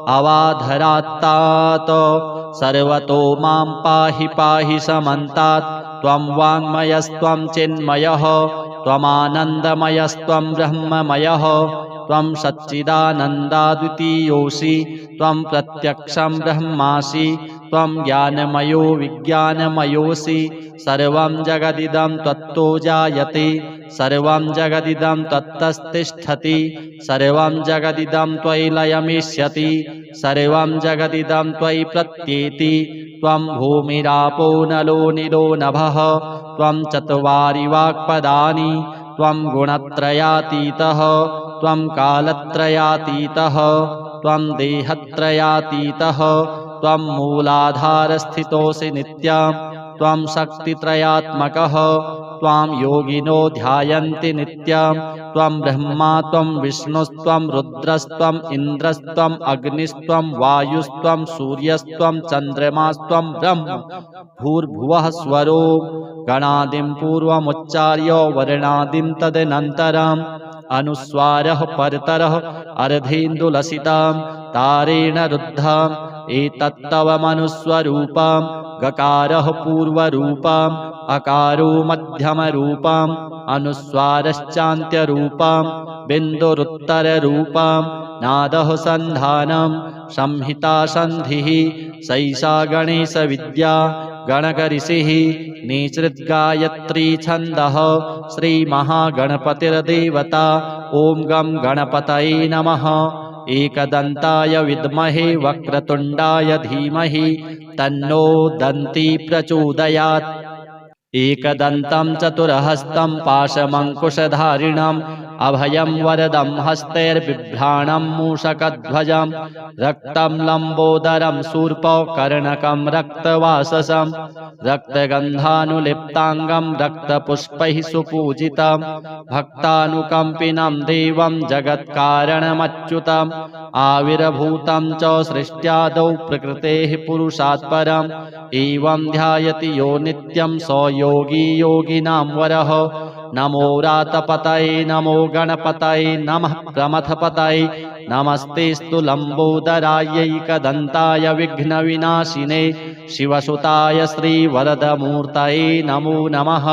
अवाधरात्तात् सर्वतो मां पाहि पाहि समन्तात्। त्वं वाङ्मयस्त्वं चिन्मयः त्वमानन्दमयस्त्वं ब्रह्ममयः। त्वं सच्चिदानन्दाद्वितीयोऽसि। त्वं प्रत्यक्षं ब्रह्मासि। त्वं ज्ञानमयो विज्ञानमयोऽसि। सर्वं जगदिदं त्वत्तो जायते। सर्वं जगदिदं त्वत्तस्तिष्ठति। सर्वं जगदिदं त्वयि लयमिष्यति। सर्वं जगदिदं त्वयि प्रत्येति। त्वं भूमिरापो नलो नीलो नभः। त्वं चत्वारि वाक्पदानि। त्वं गुणत्रयातीतः। त्वं कालत्रयातीतः। त्वं देहत्रयातीतः। त्वं मूलाधारस्थितोऽसि नित्यं। त्वं शक्तित्रयात्मकः। त्वां योगिनो ध्यायन्ति नित्यं। त्वं ब्रह्मा त्वं विष्णुस्त्वं रुद्रस्त्वम् इन्द्रस्त्वम् अग्निस्त्वं वायुस्त्वं सूर्यस्त्वं चन्द्रमास्त्वं ब्रह्म भूर्भुवः स्वरो। गणादिं पूर्वमुच्चार्य वर्णादिं तदनन्तरम् अनुस्वारः परतरः अर्धेन्दुलसितं तारेण रुद्धम्। एतत्तव मनुस्वरूपम्। गकारः पूर्वरूपम् अकारो मध्यमरूपम् अनुस्वारश्चान्त्यरूपम् बिन्दुरुत्तररूपम्। नादः सन्धानं संहिता सन्धिः सैषा गणेशविद्या गणकऋषिः निसृद्गायत्री छन्दः। श्रीमहागणपतिर्देवता। ॐ गं गणपतये नमः। एकदन्ताय विद्महे वक्रतुण्डाय धीमहि तन्नो दन्ती प्रचोदयात्। एकदन्तं चतुर्हस्तं पाशमङ्कुशधारिणम् अभयं वरदं हस्तैर्बिभ्राणं मूषकध्वजं। रक्तं लम्बोदरं शूर्पकर्णकं रक्तवाससं रक्तगन्धानुलिप्ताङ्गं रक्तपुष्पैः सुपूजितं। भक्तानुकम्पिनं देवं जगत्कारणमच्युतम्। आविर्भूतं च सृष्ट्यादौ प्रकृतेः पुरुषात् परम्। एवं ध्यायति यो नित्यं स योगी योगिनां वरः। नमो रातपतये नमो गणपतये नमः प्रमथपतये। नमस्तेऽस्तु लम्बोदरायैकदन्ताय विघ्नविनाशिने शिवसुताय श्रीवरदमूर्तये नमो नमः।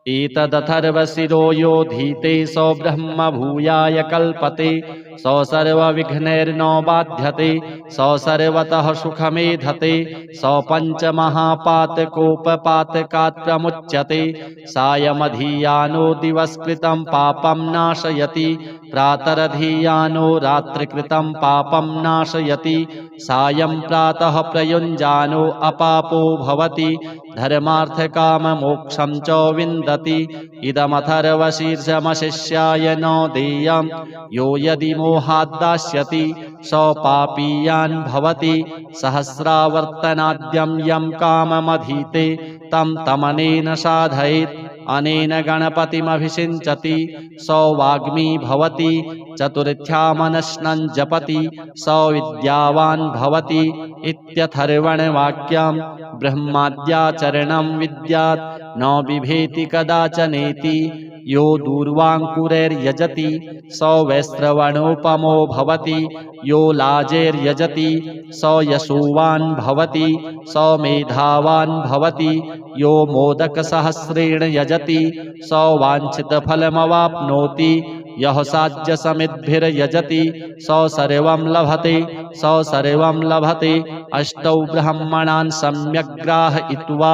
एतदथर्वशिरो यो धीते स ब्रह्म भूयाय कल्पते। स सर्वविघ्नैर्न बाध्यते। स सर्वतः सुखमेधते। स पञ्चमहापातकोपपातकात् प्रमुच्यते। सायमधीयानो दिवसकृतं पापं नाशयति। प्रातरधीयानो रात्रिकृतं पापं नाशयति। सायं प्रातः प्रयुञ्जानो अपापो भवति। धर्मार्थकाममोक्षं च विन्दति। इदमथर्वशीर्षमशिष्याय न देयं। यो यदि मोहाद्दास्यति स पापीयान् भवति। सहस्रावर्तनाद्यं यं काममधीते तं तमनेन साधयेत्। अनेन गणपतिमभिषिञ्चति स वाग्मी भवति। चतुर्थ्यामनश्नं जपति स विद्यावान् भवति। इत्यथर्वणवाक्यं। ब्रह्माद्याचरणं विद्यात् न बिभेति कदाचनेति। यो दूर्वाङ्कुरैर्यजति स वैश्रवणोपमो भवति। यो लाजैर्यजति स यशोवान् भवति। स मेधावान् भवति। यो मोदकसहस्रेण यजति स वाञ्छितफलमवाप्नोति। यः साध्यसमिद्भिर्यजति स सर्वं लभते। स सर्वं लभते अष्टौ ब्रह्मणान् सम्यग्राहयित्वा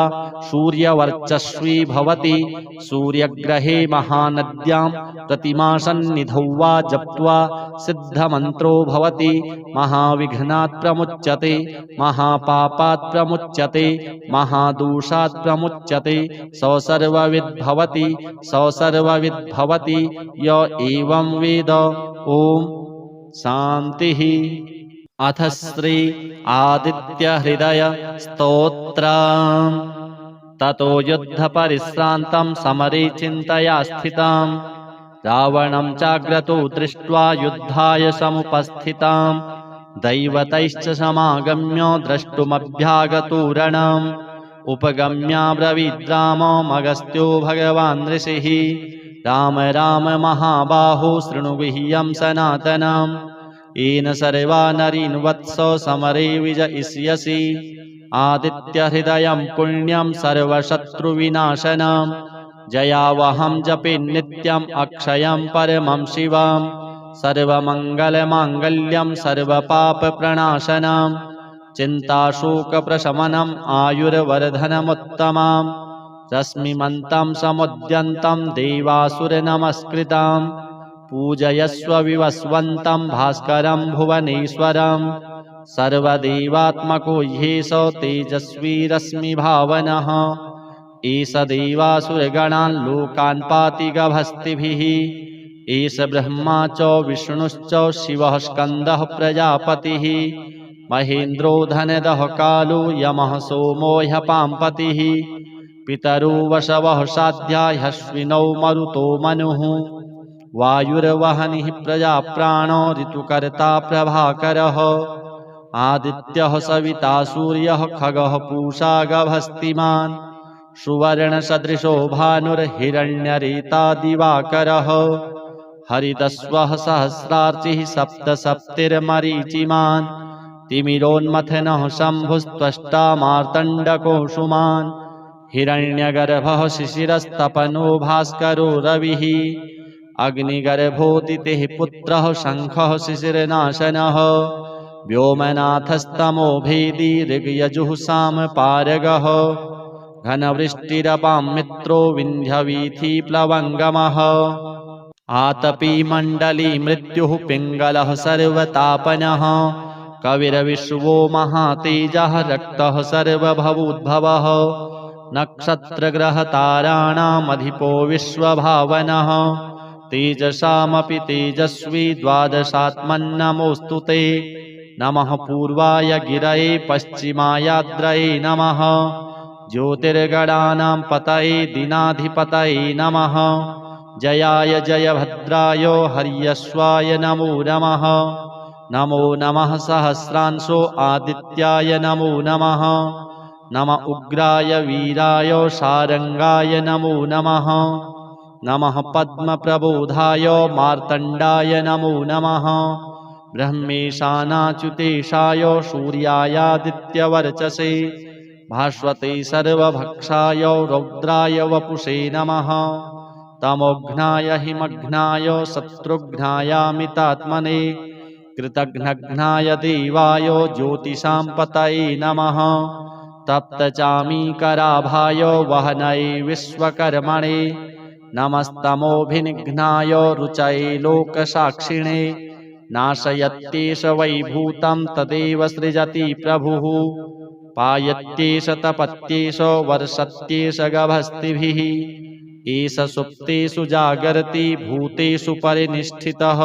सूर्यवर्चस्वी भवति। सूर्यग्रहे महानद्यां प्रतिमासन्निधौ वा जप्त्वा सिद्धमन्त्रो भवति। महाविघ्नात् प्रमुच्यते, महापापात् प्रमुच्यते, महादोषात् प्रमुच्यते। स सर्वविद् भवति, स सर्वविद् भवति य एवं वेद। ओम शांतिः। अथ श्री आदित्य हृदय स्तोत्रम्। ततो युद्ध परिश्रान्तं समरे चिन्तया स्थिताम् रावणं चाग्रतो दृष्ट्वा युद्धाय समुपस्थिताम् दैवतैश्च समागम्य द्रष्टुमभ्यागतो रणम् उपगम्याब्रवीद् राममगस्त्यो भगवान् ऋषिः राम राम महाबाहो शृणु गुह्यं सनातनम् येन सर्वा नरीन् वत्स समरे विजयिष्यसि आदित्यहृदयं पुण्यं सर्वशत्रुविनाशनम् जयावहं जपे नित्यम् अक्षयं परमं शिवम् सर्वमङ्गलमाङ्गल्यं सर्वपापप्रणाशनम् चिन्ताशोकप्रशमनम् आयुर्वर्धनमुत्तमम् रश्मिमन्तं समुद्यन्तं देवासुरनमस्कृतं पूजयस्व विवस्वन्तं भास्करं भुवनेश्वरं सर्वदेवात्मको ह्येष तेजस्वी रश्मिभावनः एष देवासुरगणान् लोकान् पाति गभस्तिभिः एष ब्रह्मा च विष्णुश्च शिवः स्कन्दः प्रजापतिः महेन्द्रो धनदः कालो यमः सोमो ह्यपाम्पतिः पितरो वशवः साध्या ह्यश्विनौ मरुतो मनुः वायुर्वहनिः प्रजाप्राणो ऋतुकर्ता प्रभाकरः आदित्यः सविता सूर्यः खगः पूषा गभस्तिमान् सुवर्णसदृशो भानुर्हिरण्यरेता दिवाकरः हरितस्वः सहस्रार्चिः सप्त सप्तिर्मरीचिमान् तिमिरोन्मथनः शम्भुस्त्वष्टा मार्तण्डकोऽंशुमान् हिरण्यगर्भः शिशिरस्तपनो भास्करो रविः अग्निगर्भोदितेः पुत्रः शङ्खः शिशिरनाशनः व्योमनाथस्तमो भेदी ऋग्यजुः सामपारगः घनवृष्टिरपां मित्रो विन्ध्यवीथिप्लवङ्गमः आतपी मण्डली मृत्युः पिङ्गलः सर्वतापनः कविर्विश्वो महातेजः रक्तः सर्वभवोद्भवः नक्षत्रग्रहताराणामधिपो विश्वभावनः तेजसामपि तेजस्वी द्वादशात्मन्नमोऽस्तु ते नमः पूर्वाय गिरये पश्चिमायाद्रये नमः ज्योतिर्गणानां पतये दीनाधिपतये नमः जयाय जयभद्राय हर्यश्वाय नमो नमः नमो नमः सहस्रांशो आदित्याय नमो नमः नम उग्राय वीराय शारंगाय नमो नमः नमः पद्मप्रबोधाय मार्तण्डाय नमो नमः ब्रह्मेशानाच्युतेशाय सूर्यायादित्यवर्चसे भास्वते सर्वभक्षाय रौद्राय वपुषे नमः तमोघ्नाय हिमघ्नाय शत्रुघ्नायामितात्मने कृतघ्नघ्नाय देवाय ज्योतिषां पतये नमः तप्तचामीकराभाय वहनये विश्वकर्मणे नमस्तमोभिनिघ्नाय रुचये लोकसाक्षिणे नाशयत्येष वैभूतं तदेव सृजति प्रभुः पायत्येष तपत्येष वर्षत्येष गभस्तिभिः एष सुप्तेषु जागर्ति भूतेषु परिनिष्ठितः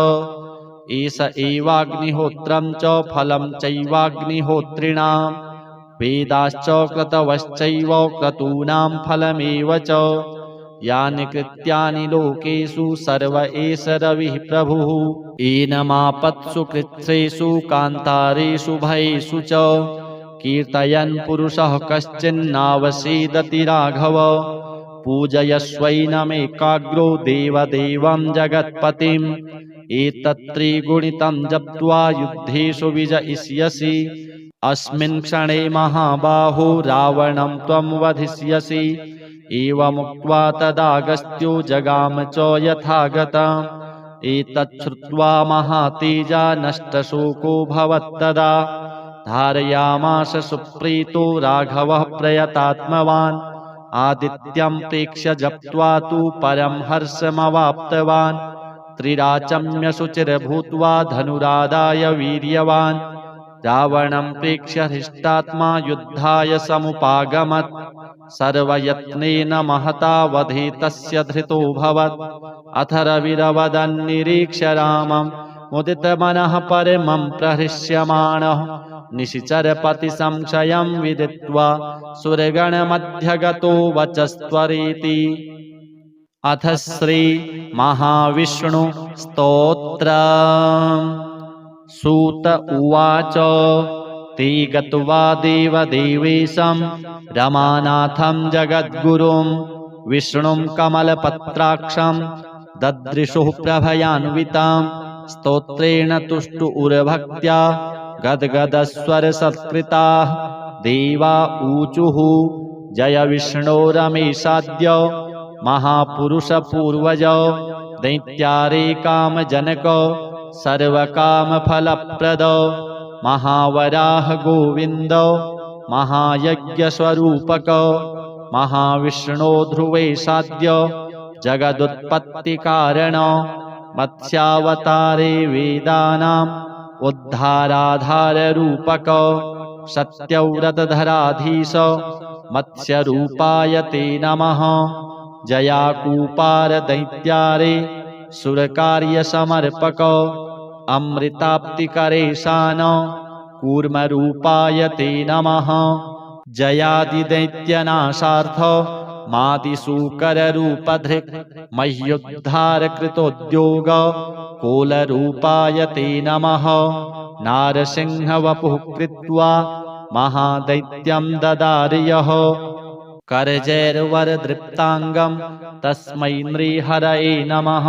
एष एवाग्निहोत्रं च फलं चैवाग्निहोत्रिणाम् वेदाश्च क्रतवश्चैव क्रतूनां फलमेव च यानि कृत्यानि लोकेषु सर्व एष रविः प्रभुः एनमापत्सु कृत्सेषु कान्तारेषु भयेषु च कीर्तयन् पुरुषः कश्चिन्नावसीदति राघव पूजयस्वैनमेकाग्रो देवदेवं जगत्पतिम् एतत्त्रिगुणितं जप्त्वा युद्धेषु विजयिष्यसि अस्मिन् क्षणे महाबाहो रावणं त्वं वधिष्यसि एवमुक्त्वा तदागस्त्यो जगाम च यथागतम् एतत् श्रुत्वा महातेजा नष्टशोको भवत्तदा धारयामास सुप्रीतो राघवः प्रयतात्मवान् आदित्यं प्रेक्ष्य जप्त्वा तु परं हर्षमवाप्तवान् त्रिराचम्य शुचिर्भूत्वा धनुरादाय वीर्यवान् रावणं प्रेक्ष्य हृष्टात्मा युद्धाय समुपागमत् सर्वयत्नेन महता वधे तस्य धृतोऽभवत् अथ रविरवदन्निरीक्ष्य रामं मुदितमनः परमं प्रहृष्यमाणः निशिचरपति संशयं विदित्वा सुरगणमध्यगतो वचस्त्वरेति। अथ श्री महाविष्णु स्तोत्रम्। सूत उवाच ते गत्वा देवदेवेशं रमानाथं जगद्गुरुं विष्णुं कमलपत्राक्षं ददृशुः प्रभयान्वितां स्तोत्रेण तुष्टुरभक्त्या गद्गदस्वरसत्कृताः देवा ऊचुः जय विष्णो रमेशाद्य महापुरुषपूर्वज दैत्यारे कामजनक सर्वकामफलप्रद महावराह गोविन्द महायज्ञस्वरूपक महाविष्णो ध्रुवेशाद्य जगदुत्पत्तिकारण मत्स्यावतारे वेदानाम् उद्धाराधाररूपक सत्यव्रतधराधीश मत्स्यरूपाय ते नमः जयाकूपार दैत्यारे सुरकार्यसमर्पक अमृताप्तिकरेशान कूर्मरूपाय ते नमः जयादिदैत्यनाशार्थ मादिसूकररूपधृक् मह्युद्धारकृतोद्योग कोलरूपाय ते नमः नारसिंहवपुः कृत्वा महादैत्यं ददार्यः करजैर्वरदृप्ताङ्गं तस्मै नृहरये नमः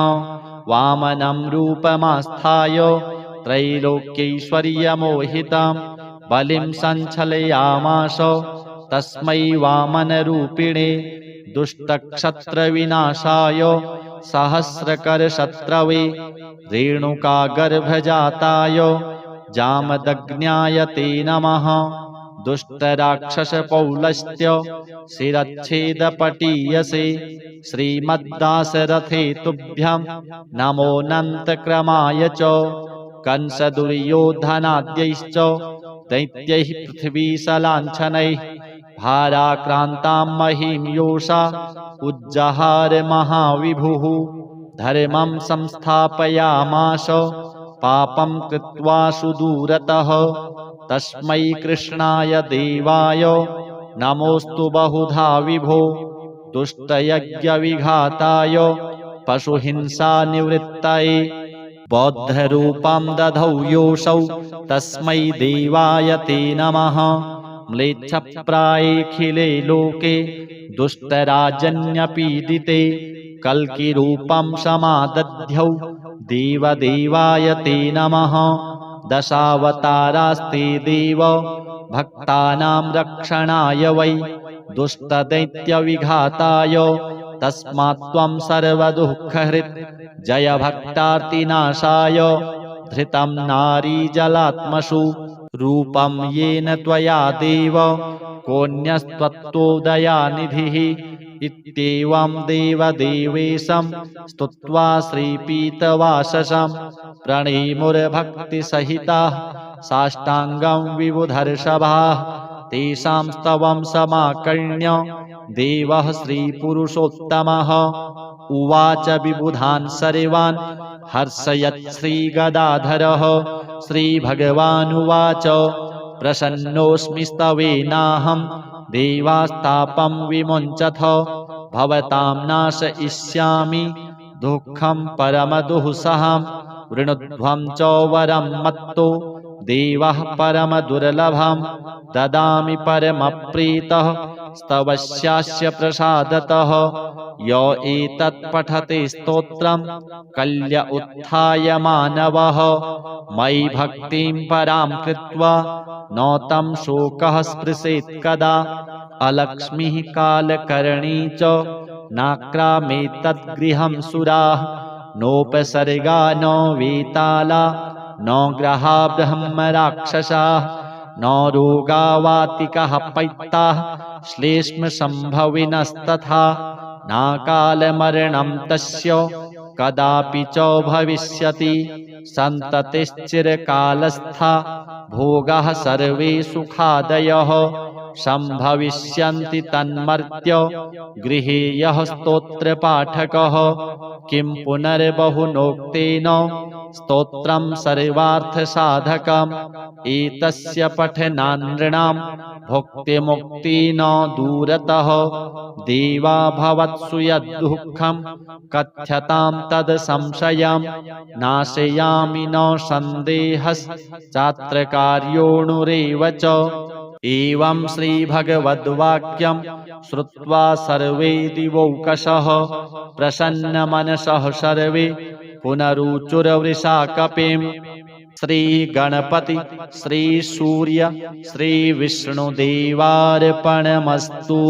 वामनं रूपमास्थाय त्रैलोक्यैश्वर्यमोहितं बलिं सञ्चलयामास तस्मै वामनरूपिणे दुष्टक्षत्रविनाशाय सहस्रकरशत्रवे रेणुकागर्भजाताय जामदग्न्याय ते नमः दुष्टराक्षसपौलस्त्य शिरच्छेदपटीयसे श्रीमद्दाशरथे तुभ्यं नमोऽनन्तक्रमाय च कंसदुर्योधनाद्यैश्च दैत्यैः पृथ्वीशलाञ्छनैः भाराक्रान्तां महीं योषा उज्जहार महाविभुः धर्मं संस्थापयामास पापं कृत्वा सुदूरतः तस्मै कृष्णाय देवाय नमोऽस्तु बहुधा विभो दुष्टयज्ञविघाताय पशुहिंसानिवृत्तये बौद्धरूपं दधौ योऽसौ तस्मै देवाय ते नमः म्लेच्छप्रायेऽखिले लोके दुष्टराजन्यपीडिते कल्किरूपं समादध्यौ देवदेवाय ते नमः दशावतारास्ते देव भक्तानां रक्षणाय वै दुष्टदैत्यविघाताय तस्मात् त्वं सर्वदुःखहृत् जय भक्तार्तिनाशाय धृतं नारीजलात्मसु रूपं येन त्वया देव कोऽन्यस्त्वत्तोदयानिधिः इत्येवं देवदेवेशं स्तुत्वा श्रीपीतवाससं प्रणेमुर्भक्तिसहिताः साष्टाङ्गं विबुधर्षभाः तेषां स्तवं समाकर्ण्य देवः श्रीपुरुषोत्तमः उवाच विबुधान् सर्वान् हर्षयत् श्रीगदाधरः श्रीभगवानुवाच प्रसन्नोऽस्मि स्तवेनाहं देवास्तापं विमुञ्चथ भवतां नाशयिष्यामि दुःखं परमदुःसहं वृणुध्वं च वरं मत्तो देवः परमदुर्लभं ददामि परमप्रीतः स्तवस्यास्य प्रसादतः य एतत् पठते स्तोत्रं कल्य उत्थाय मानवः मयि भक्तिं परां कृत्वा न तं शोकः स्पृशेत् कदा अलक्ष्मीः कालकर्णी च नाक्रामेतद्गृहं सुराः नोपसर्गा न वेताला न ग्रहा ब्रह्मराक्षसाः न रोगावातिकः पैत्ताः श्लेष्मसम्भविनस्तथा नाकालमरणं तस्य कदापि च भविष्यति सन्ततिश्चिरकालस्था भोगाः सर्वे सुखादयः सम्भविष्यन्ति तन्मर्त्य गृहे यः स्तोत्रपाठकः किं पुनर्बहुनोक्तेन स्तोत्रं सर्वार्थसाधकम् एतस्य पठनान्नृणां भुक्तिमुक्ति न दूरतः देवा भवत्सु यद्दुःखं कथ्यतां तद् संशयं नाशयामि न सन्देहश्चात्र कार्योऽणुरेव च एवं श्रीभगवद्वाक्यं श्रुत्वा सर्वे दिवौकशः प्रसन्नमनसः सर्वे पुनरुचुरवृषाकपिम् श्रीगणपति श्रीसूर्य श्रीविष्णुदेवार्पणमस्तु।